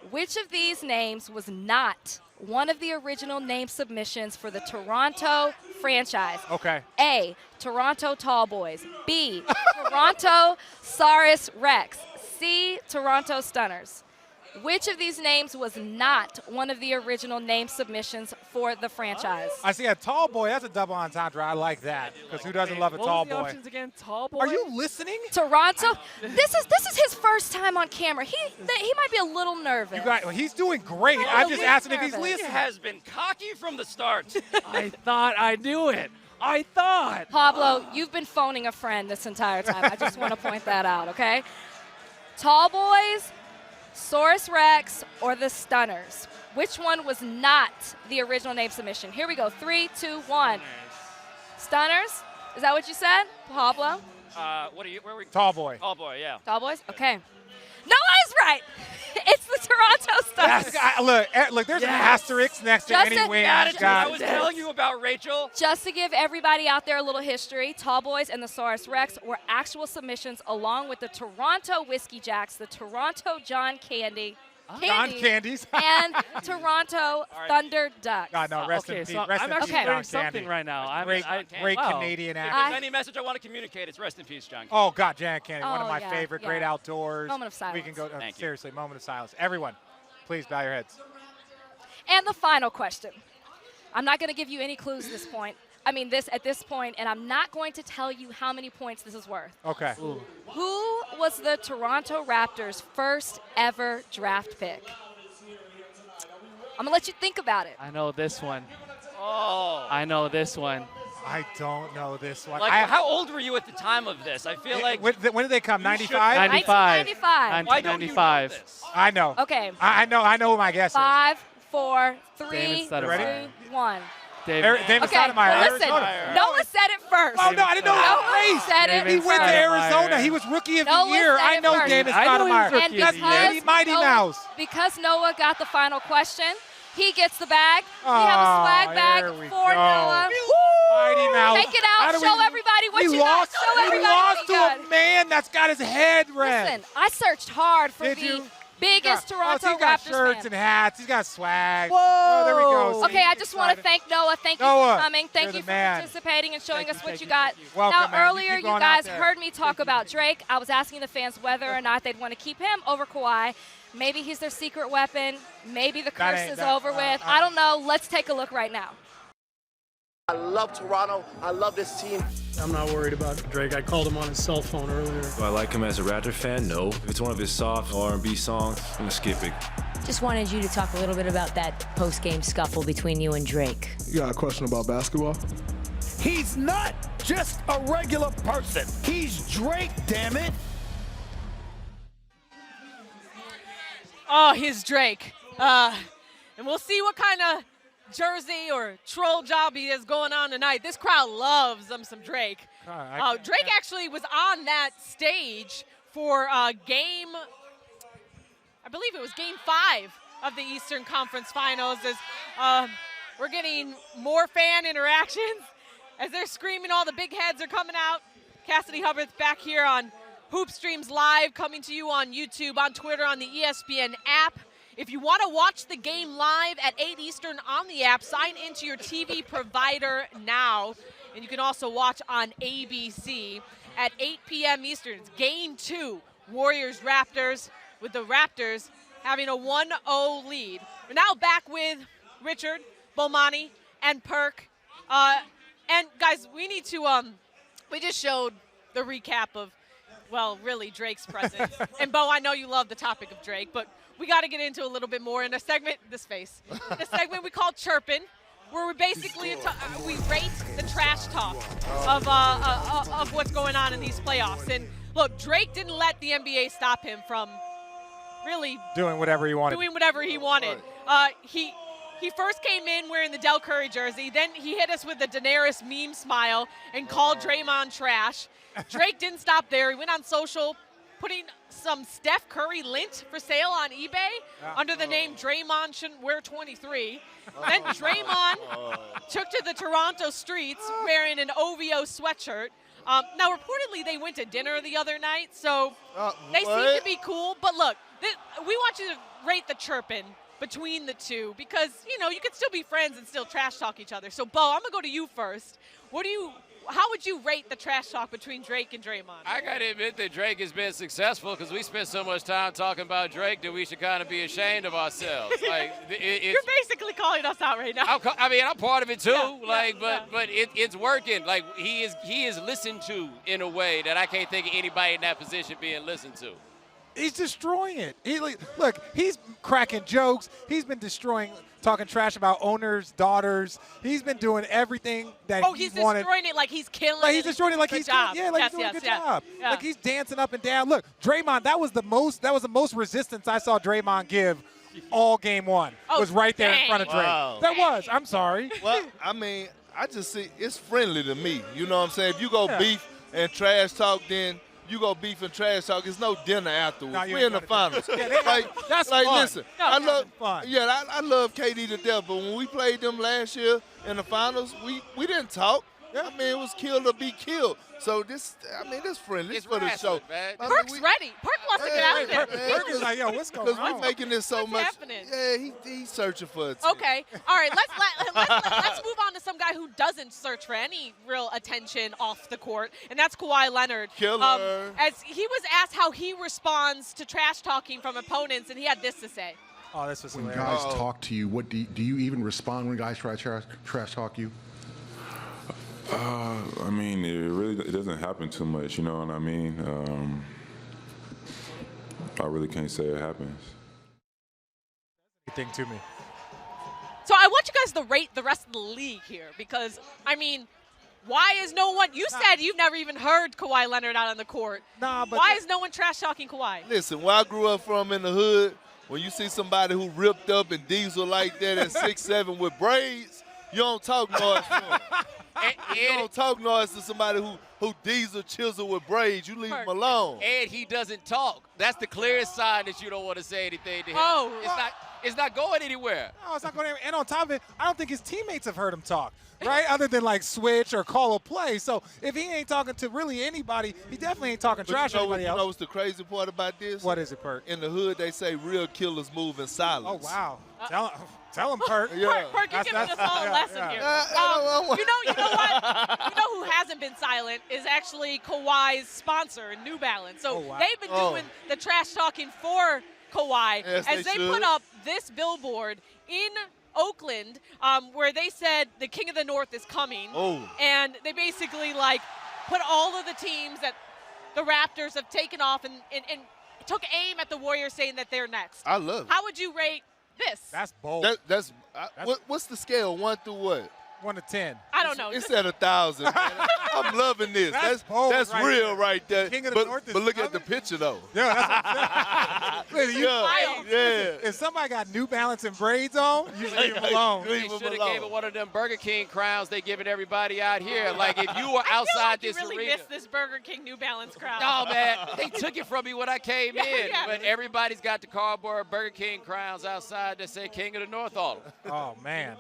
Which of these names was not one of the original name submissions for the Toronto franchise? Okay. A, Toronto Tall Boys. B, Toronto Saurus Rex. C, Toronto Stunners. Which of these names was not one of the original name submissions for the franchise? I see a tall boy. That's a double entendre. I like that. Because who doesn't love a What tall was the boy? options again? Tall boy. Are you listening? Toronto. This is his first time on camera. He might be a little nervous. You got. He's doing great. I'm just asking if he's nervous. He listening. has been cocky from the start. I thought I knew it. I thought. Pablo, you've been phoning a friend this entire time. I just want to point that out, okay? Tall Boys, Saurus Rex, or the Stunners? Which one was not the original name submission? Here we go. 3, 2, 1. Stunners? Is that what you said, Pablo? What are you? Where are we? Tall boy. Tall boy, yeah. Tall Boys? Okay. Noah's right. It's the Toronto Stunners. Look, there's an asterisk next to Just any a- win. Attitude guy. I was telling you about, Rachel. Just to give everybody out there a little history, Tall Boys and the Saurus Rex were actual submissions along with the Toronto Whiskey Jacks, the Toronto John Candy, John Candies. and Toronto Thunder Ducks. God, no, rest Okay, in peace. so Rest I'm in peace, actually John learning something Candy. right now. Great wow. Canadian If actor. there's any message I want to communicate, it's rest in peace, John. Oh, God, John Candy, one of Oh, my yeah, favorite, yeah. great outdoors. Moment of silence. We can go, Thank you. seriously, moment of silence. Everyone, please bow your heads. And the final question. I'm not going to give you any clues at this point. at this point, and I'm not going to tell you how many points this is worth. Okay. Who was the Toronto Raptors' first ever draft pick? I'm going to let you think about it. I know this one. Oh. I know this one. I don't know this one. Like, how old were you at the time of this? I feel like. When did they come? 95? 1995. Why don't you know this? I know. Okay. I know who my guess is. 5, 4, 3, Damon Stoudemire. 2, 1. David Okay, Stoudemire. listen. Noah said it first. Oh, no, I didn't know Noah that. said it He went to first. Arizona. He was Rookie of the Noah Year. said I it know first. Damon I know he was Stoudemire. Rookie And of the Year. because Mighty Noah, Mouse. because Noah got the final question, he gets the bag. We have a swag bag there we for go. Noah. Mighty Mouse. Take it out. Show everybody what you got. Show everybody We lost what you got. to a man that's got his head red. Listen, I searched hard for Did the you? biggest Toronto He's got Raptors shirts fan. and hats. He's got swag. Whoa. Oh, there we go. See? Okay, I just want to thank Noah. Thank you Noah, for coming. Thank you're you the for man. participating and showing us what thank you you, got. thank you. Welcome, Now, man. You earlier keep you going out guys there. heard me talk about Drake. I was asking the fans whether or not they'd want to keep him over Kawhi. Maybe he's their secret weapon. Maybe the curse is over with. I don't know. Let's take a look right now. I love Toronto. I love this team. I'm not worried about Drake. I called him on his cell phone earlier. Do I like him as a Raptor fan? No. If it's one of his soft R&B songs, I'm gonna skip it. Just wanted you to talk a little bit about that post-game scuffle between you and Drake. You got a question about basketball? He's not just a regular person. He's Drake, damn it. Oh, he's Drake. And we'll see what kind of jersey or troll job he is going on tonight. This crowd loves some Drake. Drake actually was on that stage for game, I believe it was game 5 of the Eastern Conference Finals, as we're getting more fan interactions as they're screaming. All the big heads are coming out. Cassidy Hubbarth back here on Hoop Streams Live, coming to you on YouTube, on Twitter, on the ESPN app. If you want to watch the game live at 8 Eastern on the app, sign into your TV provider now. And you can also watch on ABC at 8 p.m. Eastern. It's Game 2, Warriors-Raptors, with the Raptors having a 1-0 lead. We're now back with Richard, Bomani, and Perk. And, guys, we need to we just showed the recap of, well, really Drake's presence. And, Bo, I know you love the topic of Drake, but we got to get into a little bit more in a segment, in a segment we call Chirpin', where we basically we rate the trash talk of what's going on in these playoffs. And look, Drake didn't let the NBA stop him from really doing whatever he wanted. He first came in wearing the Del Curry jersey. Then he hit us with the Daenerys meme smile and called Draymond trash. Drake didn't stop there. He went on social, putting some Steph Curry lint for sale on eBay under the name Draymond Shouldn't Wear 23. Then Draymond took to the Toronto streets wearing an OVO sweatshirt. Now, reportedly, they went to dinner the other night, so they seem to be cool. But look, we want you to rate the chirping between the two because, you know, you can still be friends and still trash talk each other. So, Bo, I'm going to go to you first. How would you rate the trash talk between Drake and Draymond? I got to admit that Drake has been successful because we spent so much time talking about Drake that we should kind of be ashamed of ourselves. Like You're basically calling us out right now. I'm part of it too. Yeah, but it's working. Like he is listened to in a way that I can't think of anybody in that position being listened to. He's destroying it. Look, he's cracking jokes. He's been talking trash about owners, daughters. He's been doing everything that he's wanted. destroying it like he's killing it. Like he's destroying it like he's job. he's doing a good job. Yeah. Like he's dancing up and down. Look, Draymond, that was the most resistance I saw Draymond give all game one. Was right there in front of Drake. Wow. That was. I'm sorry. Well, I mean, I just see it's friendly to me. You know what I'm saying? If you go beef and trash talk, then you go beef and trash talk. It's no dinner afterwards. We're in the finals. That's like fun. listen, I love KD to death, but when we played them last year in the finals, we didn't talk. I mean, it was kill or be killed. So this friendly. It's for the show. Perk's ready. Perk wants to get out of there. Perk is like, yo, what's going on? Because we're making this so much. Happening? Yeah, he's searching for it. Too. Okay. All right. Let's move on to some guy who doesn't search for any real attention off the court, and that's Kawhi Leonard. Killer. As he was asked how he responds to trash talking from opponents, and he had this to say. Oh, this was when hilarious. guys talk to you, what do you even respond when guys try to trash talk you? I mean, it doesn't happen too much, you know what I mean? I really can't say it happens. Thing to me. So I want you guys to rate the rest of the league here because, I mean, why is no one – you said you've never even heard Kawhi Leonard out on the court. Nah, but why is no one trash-talking Kawhi? Listen, where I grew up from in the hood, when you see somebody who ripped up and diesel like that at 6'7" with braids, you don't talk noise to him. You don't talk noise to somebody who diesel chisel with braids. You leave him alone. And he doesn't talk. That's the clearest sign that you don't want to say anything to him. Oh. It's not going anywhere. No, it's not going anywhere. And on top of it, I don't think his teammates have heard him talk, right? Other than like switch or call a play. So if he ain't talking to really anybody, he definitely ain't talking trash to anybody else. You know what's the crazy part about this? What is it, Perk? In the hood, they say real killers move in silence. Oh, wow. Tell him, Perk. Yeah. Perk, you're giving us all a lesson here. You know what? You know who hasn't been silent is actually Kawhi's sponsor, New Balance. So they've been doing the trash talking for Kawhi as they put up this billboard in Oakland where they said the King of the North is coming. And they basically like put all of the teams that the Raptors have taken off and took aim at the Warriors saying that they're next. I love it. How would you rate this? That's bold. What's the scale? 1 through what? 1 to 10. I don't know. It's at 1,000. Man. I'm loving this. That's bold that's right real there. right there. King of the North is but look at coming? the picture though. Yeah, that's what I'm saying. Yeah. If somebody got New Balance and braids on, you leave them alone. They should have gave it one of them Burger King crowns they giving everybody out here. Like if you were outside this you really arena. missed this Burger King New Balance crowd. No, man, they took it from me when I came in. Yeah. But everybody's got the cardboard Burger King crowns outside that say King of the North on them. Oh, man.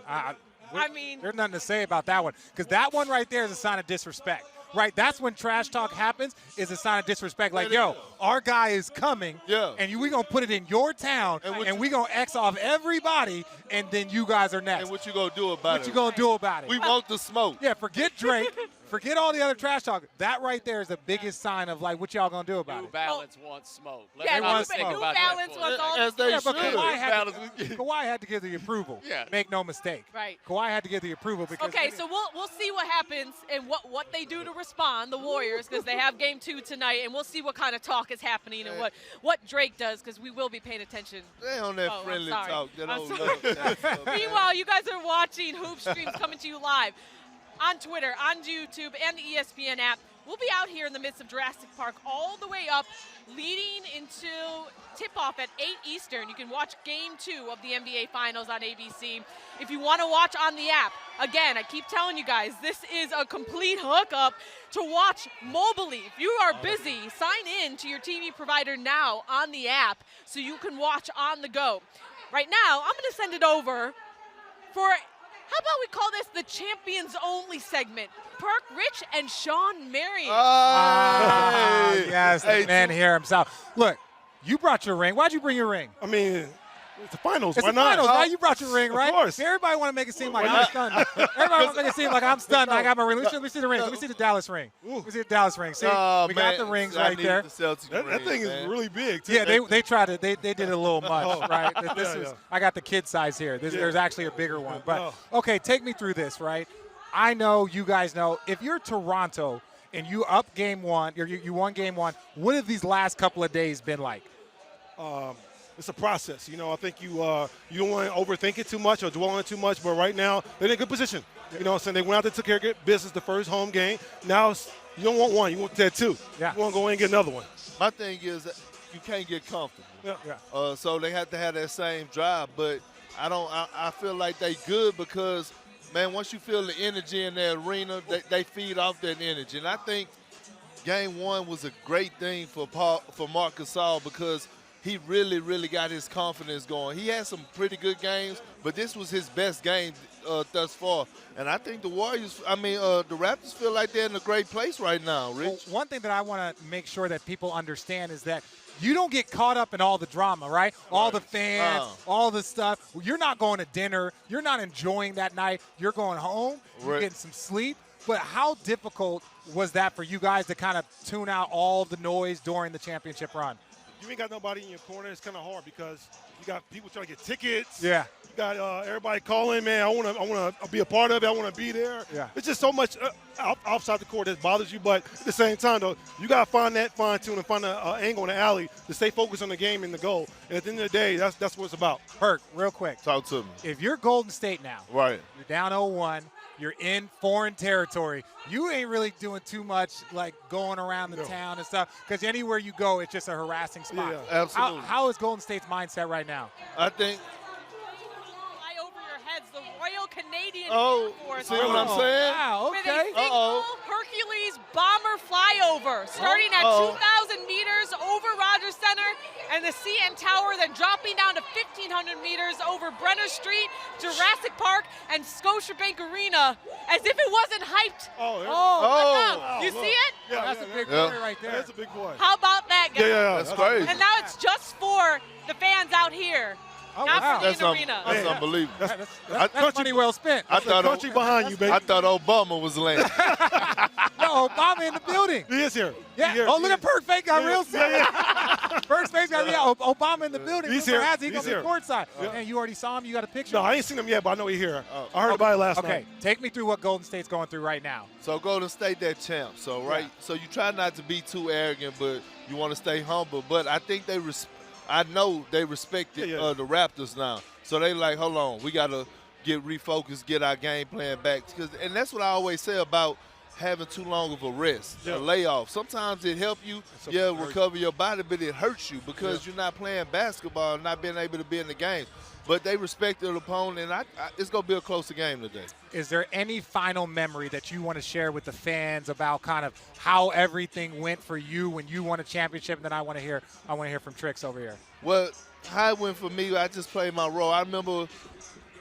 I mean, there's nothing to say about that one because that one right there is a sign of disrespect. Right, that's when trash talk happens, is a sign of disrespect. Like, yo, our guy is coming, and we going to put it in your town, and we going to X off everybody, and then you guys are next. And what you going to do about it? What you going to do about it? We want the smoke. Yeah, forget Drake. Forget all the other trash talk. That right there is the biggest sign of, like, what y'all going to do about it. New Balance wants smoke. New Balance wants all As they should. But Kawhi had to give the approval. Yeah. Make no mistake. Right. Kawhi had to give the approval because. Okay, so we'll see what happens and what they do to respond, the Warriors, because they have game 2 tonight, and we'll see what kind of talk is happening and what Drake does, because we will be paying attention. They on that friendly talk. Meanwhile, you guys are watching Hoop Streams coming to you live on Twitter, on YouTube, and the ESPN app. We'll be out here in the midst of Jurassic Park all the way up, leading into tip-off at 8 Eastern. You can watch Game 2 of the NBA Finals on ABC. If you want to watch on the app, again, I keep telling you guys, this is a complete hookup to watch mobilely. If you are busy, sign in to your TV provider now on the app so you can watch on the go. Right now, I'm going to send it over for, how about we call this the Champions Only segment? Perk, Rich, and Sean Marion. Yes, the man here himself. Look, you brought your ring. Why'd you bring your ring? I mean, it's the finals. It's Why the not? finals, right? You brought your ring, right? Of course. Everybody want to make it seem like I'm stunned. Everybody want to make it seem like I'm stunned. I got my ring. Let me see the ring. Let me see the Dallas ring. Let me see the Dallas ring. See, we got the rings right there. That thing is really big, too. Yeah, they tried to. They did it a little much, right? I got the kid size here. There's actually a bigger one. But, okay, take me through this, right? I know you guys know if you're Toronto and you up game 1, or you won game 1, what have these last couple of days been like? It's a process. You know, I think you don't want to overthink it too much or dwell on it too much, but right now they're in a good position. You know what I'm saying? They went out there, took care of business the first home game. Now you don't want one, you want that 2. Yeah. You want to go in and get another one. My thing is that you can't get comfortable. Yeah. So they have to have that same drive, but I feel like they good because, man, once you feel the energy in the arena, they feed off that energy. And I think game 1 was a great thing for Marc Gasol because he really, really got his confidence going. He had some pretty good games, but this was his best game thus far. And I think the Raptors feel like they're in a great place right now, Rich. Well, one thing that I want to make sure that people understand is that you don't get caught up in all the drama, right? All the fans, all the stuff. You're not going to dinner. You're not enjoying that night. You're going home. You're getting some sleep. But how difficult was that for you guys to kind of tune out all the noise during the championship run? you ain't got nobody in your corner, it's kind of hard because you got people trying to get tickets. Yeah. You got everybody calling, man. I want to be a part of it. I want to be there. Yeah. It's just so much outside the court that bothers you. But at the same time, though, you got to find that fine tune and find an angle in the alley to stay focused on the game and the goal. And at the end of the day, that's what it's about. Perk, real quick. Talk to me. If you're Golden State now, Right. you're down 0-1, you're in foreign territory, you ain't really doing too much like going around the town and stuff because anywhere you go, it's just a harassing spot. Yeah, absolutely. How is Golden State's mindset right now? I think. Fly over your heads, the Royal Canadian Oh, Air Force. see what I'm saying? Wow, With okay. a single Hercules bomber flyover, starting at 2,000 meters over Rogers Center and the CN Tower, then dropping down to 1,500 meters over Brenner Street, Jurassic Park, and Scotiabank Arena, as if it wasn't hyped. You see it? Yeah, That's a big boy right there. That's a big boy. How about that, guys? Yeah. That's crazy. And now it's just for the fans out here, not for the arena. That's unbelievable. That's money well spent. I thought country behind you, baby. I thought Obama was landing. No, Obama in the building. He is here. Yeah. Here. Oh, look at Perk's face got real serious. Yeah. Perk's face got Obama in the building. He's Rumor here. has it He's He's going to be here. courtside. Yeah. And you already saw him? You got a picture? No, I ain't seen him yet, but I know he's here. I heard about it last night. Okay, take me through what Golden State's going through right now. So Golden State that champ. So so you try not to be too arrogant, but you want to stay humble. But I think I know they respect the Raptors now. So they like, hold on, we gotta get refocused, get our game plan back. And that's what I always say about having too long of a rest, a layoff. Sometimes it helps you, recover your body, but it hurts you because you're not playing basketball, not being able to be in the game. But they respect their opponent, and it's going to be a closer game today. Is there any final memory that you want to share with the fans about kind of how everything went for you when you won a championship? And then I want to hear from Trix over here. Well, how it went for me, I just played my role. I remember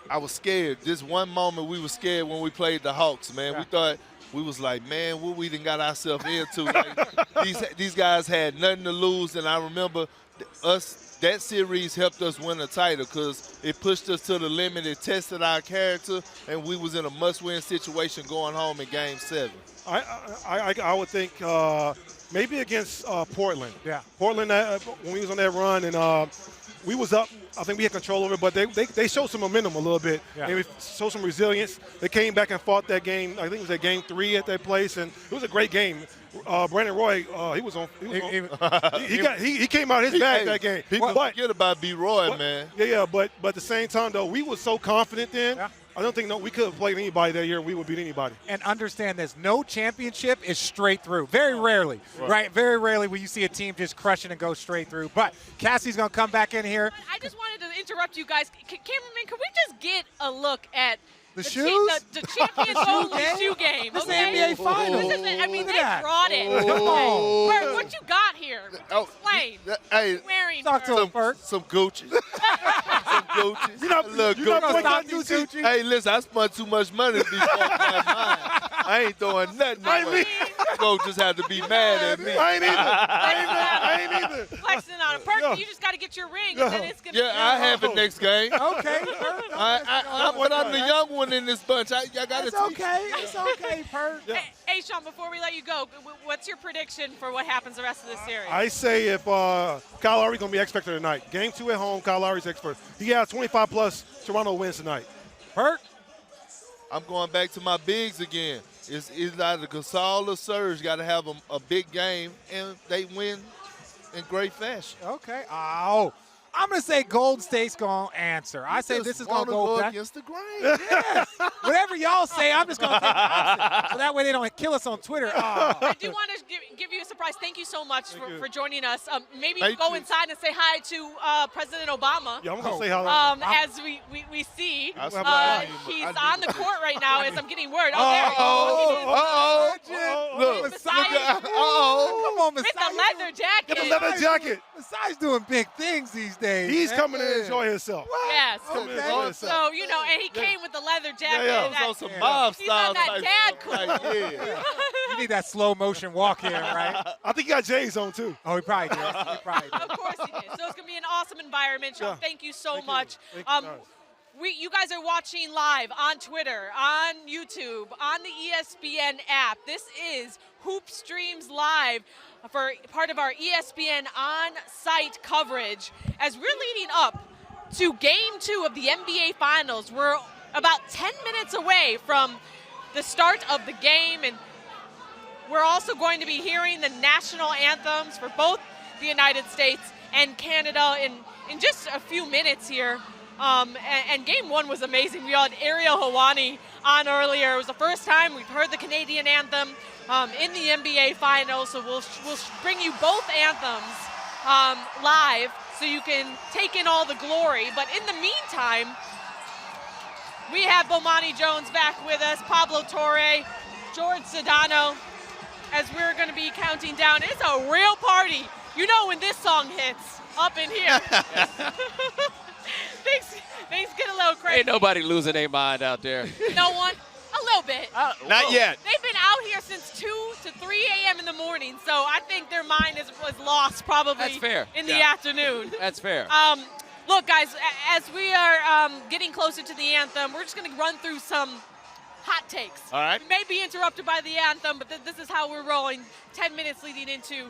I was scared. This one moment we were scared when we played the Hawks, man. We thought we was like, man, what we done got ourselves into. Like, these guys had nothing to lose, and I remember that series helped us win a title because it pushed us to the limit. It tested our character, and we was in a must-win situation going home in Game 7. I would think maybe against Portland. Yeah. Portland, when we was on that run, and we was up. I think we had control over it, but they showed some momentum a little bit. Yeah. They showed some resilience. They came back and fought that game. I think it was at Game 3 at that place, and it was a great game. Brandon Roy, he came out his bag that game. People forget about B. Roy, man. Yeah, but at the same time, though, we were so confident then. Yeah. I don't think we could have played anybody that year. We would beat anybody. And understand this: no championship is straight through. Very rarely, right? Very rarely will you see a team just crush it and go straight through. But Cassie's going to come back in here. I just wanted to interrupt you guys. Cameraman, can we just get a look at the shoes? The champions only shoe game. This okay? is the NBA Finals. This isn't, I mean, Look they at that. brought it. Oh. Bert, what you got here? Explain. Hey, wearing talk to him, Bert. Some Gucci. Some Gucci. You're not Gucci. Hey, listen, I spent too much money before I ain't throwing nothing away. Folks just have to be mad at me. I ain't either. Flexing on him. Perk, you just got to get your ring. And then it's gonna I have it next game. Okay. But I'm the young one in this bunch. I got to It's okay. It's okay, Perk. Hey, Sean, before we let you go, what's your prediction for what happens the rest of this series? I say if Kyle Lowry's going to be X Factor tonight. Game 2 at home, Kyle Lowry's X Factor. He has 25+ Toronto wins tonight. Perk? I'm going back to my bigs again. It's either Gasol or Serge got to have a big game, and they win in great fashion. Okay. Oh. I'm going to say Golden State's going to answer. I say this is going to go back against the grain. Yes. Whatever y'all say, I'm just going to take the opposite. So that way they don't kill us on Twitter. Oh. I do want to give you a surprise. Thank you so much for joining us. Maybe Thank go you. inside and say hi to President Obama. Yeah, I'm going to say hi. As we see, he's I on the court right now as I'm getting word. Look. Masai, Come on, with Masai. the leather jacket. Get the leather jacket. Masai's doing big things these days. He's man. coming to enjoy himself. Yes. Okay. So, and he came with the leather jacket. He's on some mob He's style on that type dad stuff. cool. Like, yeah. You need that slow motion walk here, right? I think he got J's on, too. Oh, he probably did. Of course he did. So it's going to be an awesome environment. Sean, thank you so much. Thank you, You guys are watching live on Twitter, on YouTube, on the ESPN app. This is Hoop Streams Live for part of our ESPN on-site coverage. As we're leading up to Game 2 of the NBA Finals, we're about 10 minutes away from the start of the game, and we're also going to be hearing the national anthems for both the United States and Canada in just a few minutes here. And Game 1 was amazing. We had Ariel Helwani on earlier. It was the first time we've heard the Canadian anthem in the NBA Finals, so we'll bring you both anthems live so you can take in all the glory. But in the meantime, we have Bomani Jones back with us, Pablo Torre, George Sedano, as we're going to be counting down. It's a real party. You know when this song hits up in here. Things get a little crazy. Ain't nobody losing their mind out there. No one? A little bit. Not yet. They've been out here since 2 to 3 a.m. in the morning, so I think their mind was lost probably That's fair. in the afternoon. That's fair. Look, guys, as we are getting closer to the anthem, we're just going to run through some hot takes. All right. We may be interrupted by the anthem, but this is how we're rolling 10 minutes leading into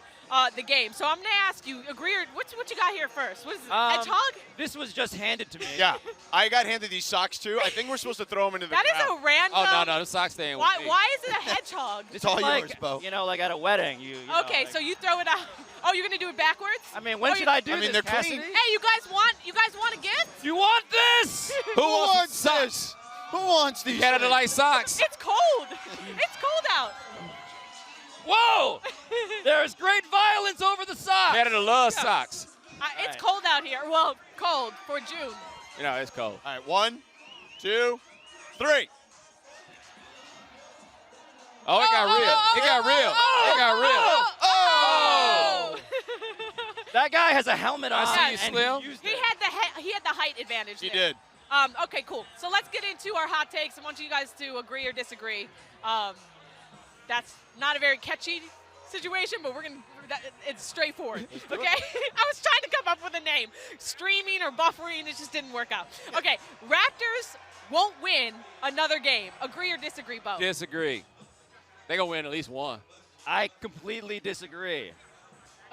the game. So I'm going to ask you, agree or what you got here first? What is it, hedgehog? This was just handed to me. Yeah, I got handed these socks too. I think we're supposed to throw them into the That crowd. is a random. Oh, no, the socks staying with me. Why is it a hedgehog? It's all like, yours, Bo. You know, like at a wedding. You know, Okay, like, so you throw it out. Oh, you're going to do it backwards? I mean, when should I do this, they're Cassidy? clean. Hey, you guys want a gift? You want this? Who wants this? Who wants these? Canada Light socks. It's cold. It's cold out. Whoa! There's great violence over the socks. Canada loves socks. It's cold out here. Well, cold for June. You know, it's cold. All right, 1, 2, 3. Oh, it got real. It got real. It got real. Oh! That guy has a helmet on. I see you, and Slim. he used He it. had the height advantage. He there. did. Okay, cool. So let's get into our hot takes. I want you guys to agree or disagree. That's not a very catchy situation, but it's straightforward. Okay? I was trying to come up with a name. Streaming or buffering, it just didn't work out. Okay, Raptors won't win another game. Agree or disagree, Bo? Disagree. They're going to win at least one. I completely disagree.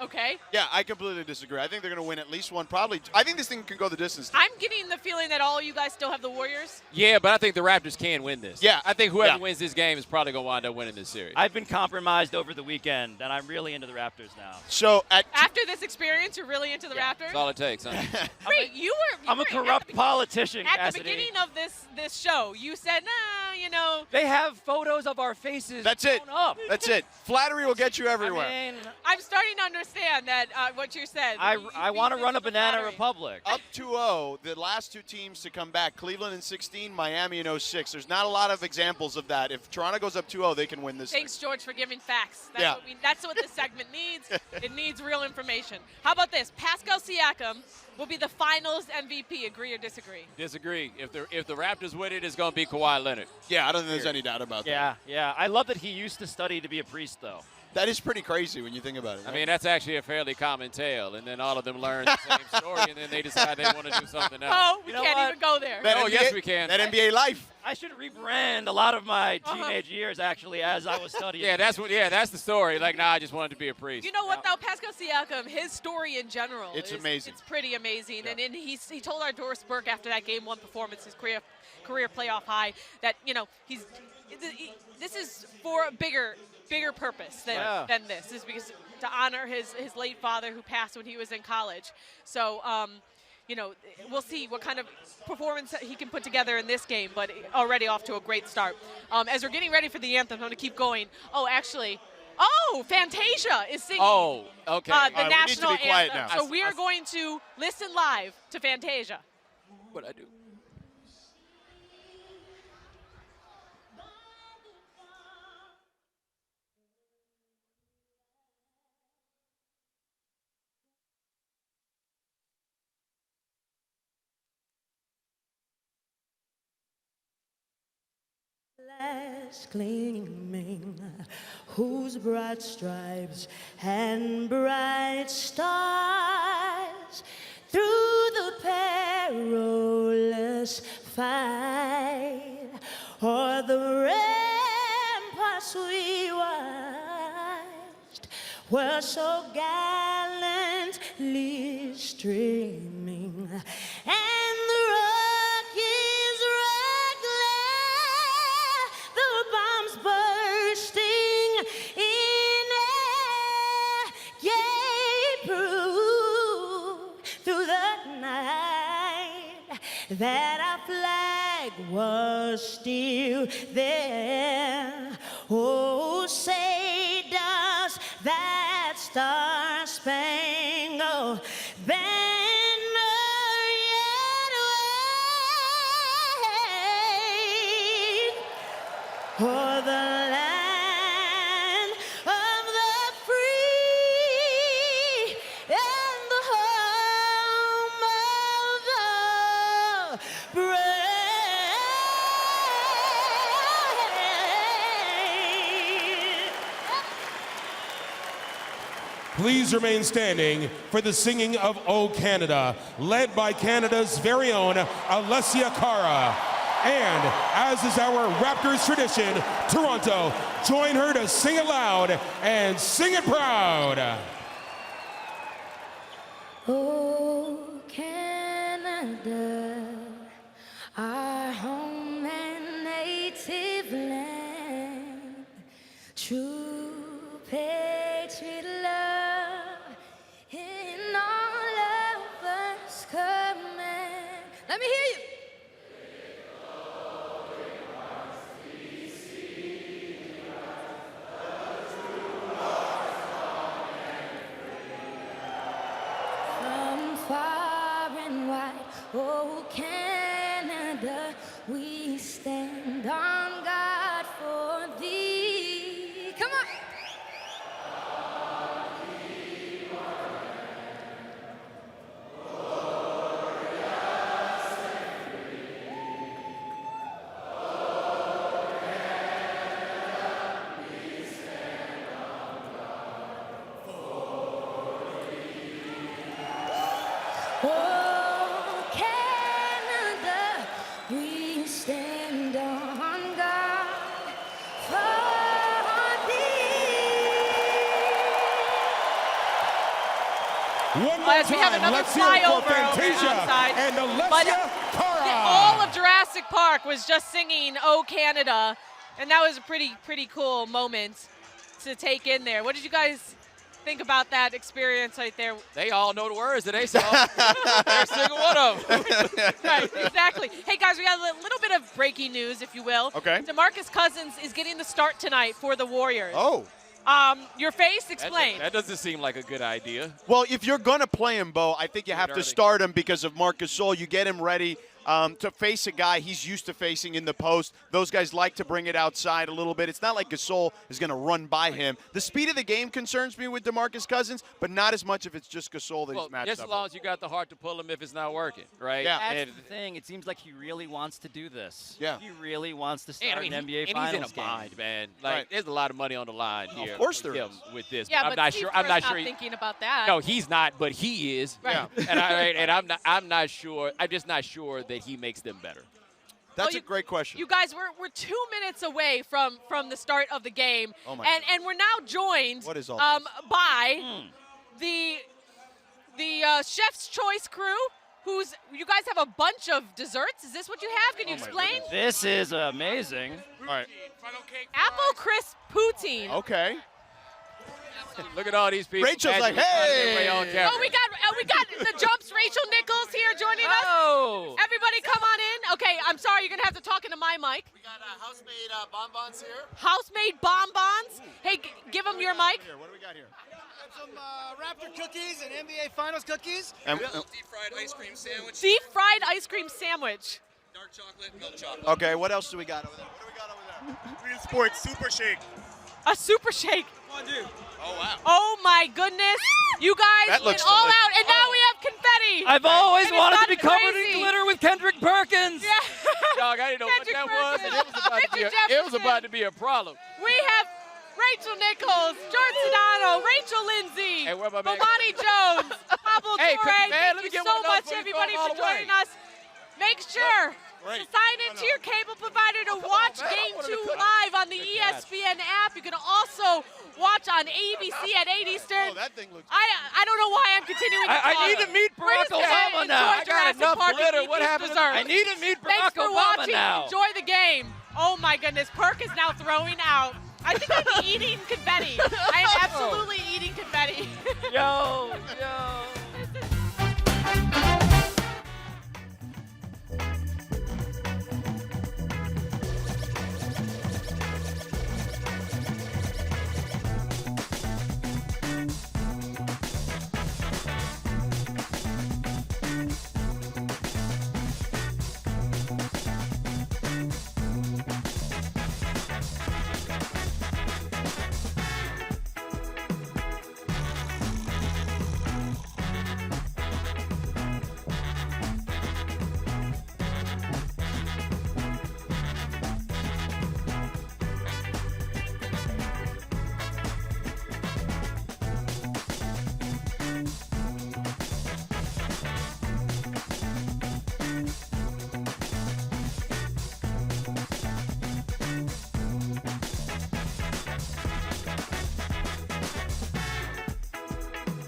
Okay. Yeah, I completely disagree. I think they're going to win at least one. Probably. I think this thing can go the distance. I'm getting the feeling that all you guys still have the Warriors. Yeah, but I think the Raptors can win this. Yeah. I think whoever wins this game is probably going to wind up winning this series. I've been compromised over the weekend, and I'm really into the Raptors now. So After this experience, you're really into the Raptors? That's all it takes, huh? Wait, you were I'm a corrupt politician, at Cassidy. the beginning of this show. You said, nah, you know. They have photos of our faces. That's it. blown Up. That's it. Flattery will get you everywhere. I mean, I'm starting to understand that what you said. I want to run a banana republic. Up 2-0, the last two teams to come back, Cleveland in 16, Miami in 06. There's not a lot of examples of that. If Toronto goes up 2-0, they can win this. Thanks, George, for giving facts. Yeah. That's what this segment needs. It needs real information. How about this? Pascal Siakam will be the Finals MVP. Agree or disagree? Disagree. If the Raptors win it, it's going to be Kawhi Leonard. Yeah, I don't think there's any doubt about that. Yeah. I love that he used to study to be a priest, though. That is pretty crazy when you think about it. I mean, that's actually a fairly common tale. And then all of them learn the same story, and then they decide they want to do something else. Oh, we You know can't what? even go there. That NBA, yes, we can. That NBA life. I should rebrand a lot of my teenage years, actually, as I was studying. that's the story. Like, nah, I just wanted to be a priest. You know what, though? Pascal Siakam, his story in general It's is amazing. It's pretty amazing. Yeah. And he told our Doris Burke after that Game 1 performance, his career playoff high, that, you know, this is for a bigger purpose than this. Is because to honor his late father who passed when he was in college. So, you know, we'll see what kind of performance he can put together in this game, but already off to a great start. As we're getting ready for the anthem, I'm going to keep going. Oh, actually, Fantasia is singing Oh, okay. the national we need to be quiet anthem. now. So we are going to listen live to Fantasia. What'd I do? Gleaming, whose broad stripes and bright stars through the perilous fight o'er the ramparts we watch were so gallantly streaming, and the Rockies reckless, the bombs bursting in air, gave proof through the night that our flag was still there. Oh, say does that star-spangled banner yet wave o'er the land of the free and the home of the brave? Please remain standing for the singing of O Canada, led by Canada's very own Alessia Cara. And as is our Raptors tradition, Toronto, join her to sing it loud and sing it proud. Oh, Canada, our home and native land, true patriot love in all of us command. Let me hear you. From far and wide, oh Canada, we stand on guard for thee. Come on. Oh, Canada, we stand on guard for thee. One more As we have time, another let's hear it for flyover over Fantasia outside. and But Alessia Cara. all of Jurassic Park was just singing "Oh Canada," and that was a pretty cool moment to take in there. What did you guys think about that experience right there? They all know the words that they song. Every single one of them. Right, exactly. Hey, guys, we got a little bit of breaking news, if you will. Okay. DeMarcus Cousins is getting the start tonight for the Warriors. Oh. Your face, explain. That doesn't seem like a good idea. Well, if you're going to play him, Bo, I think you have to start him because of Marc Gasol. You get him ready to face a guy he's used to facing in the post. Those guys like to bring it outside a little bit. It's not like Gasol is going to run by him. The speed of the game concerns me with DeMarcus Cousins, but not as much if it's just Gasol that he's matched just up as long as you got the heart to pull him if it's not working, right? Yeah. That's the thing. It seems like he really wants to do this. Yeah. He really wants to start And, I mean, an NBA and Finals he's in a game. bind, man. Like, there's a lot of money on the line here. Of course there with him is. with this. Yeah, I'm but not Steve sure. I'm Kerr's not sure. thinking about that. No, he's not, but he is. Right. Yeah. And I'm not sure. I'm just not sure that he makes them better. That's a great question. You guys, we're 2 minutes away from the start of the game, Oh my and we're now joined What is all by the Chef's Choice crew. You guys have a bunch of desserts. Is this what you have? Can you explain? This is amazing. All right. Apple crisp poutine. Okay. Look at all these people. Rachel's like, magically finding their way hey! on camera. Oh, we got the Jumps Rachel Nichols here joining us. Oh. Everybody come on in. Okay, I'm sorry, you're going to have to talk into my mic. We got house-made bonbons here. House-made bonbons. Hey, give them your mic. What do we got here? Some Raptor cookies and NBA Finals cookies. And- Deep-fried ice cream sandwich. Deep-fried ice cream sandwich. Dark chocolate, milk chocolate. Okay, what else do we got over there? What do we got over there? Green Sports Super Shake. A super shake. Come on, dude. Oh, wow. Oh my goodness. You guys That went looks all delicious. out, and now we have confetti. I've always It is wanted to not be covered crazy. in glitter with Kendrick Perkins. Yeah. Dog, I didn't know what Kendrick that was, and it was about to be a problem. We have Rachel Nichols, George Sedano, Rachel Lindsay, Hey, where my man? Bomani Jones, Pablo Hey, Torre. man, let me Thank you get so one of those much, before you everybody, go all for the way. joining us. Make sure Sign into your cable provider to watch Game 2 live on the ESPN app. You can also watch on ABC at 8 Eastern. That thing looks. I don't know why I'm continuing to talk. I need to meet Barack Obama now. I got enough glitter. What happened? I need to meet Barack Thanks for Obama watching. now. Enjoy the game. Oh my goodness, Perk is now throwing out. I think I'm eating confetti. I am absolutely eating confetti. Yo.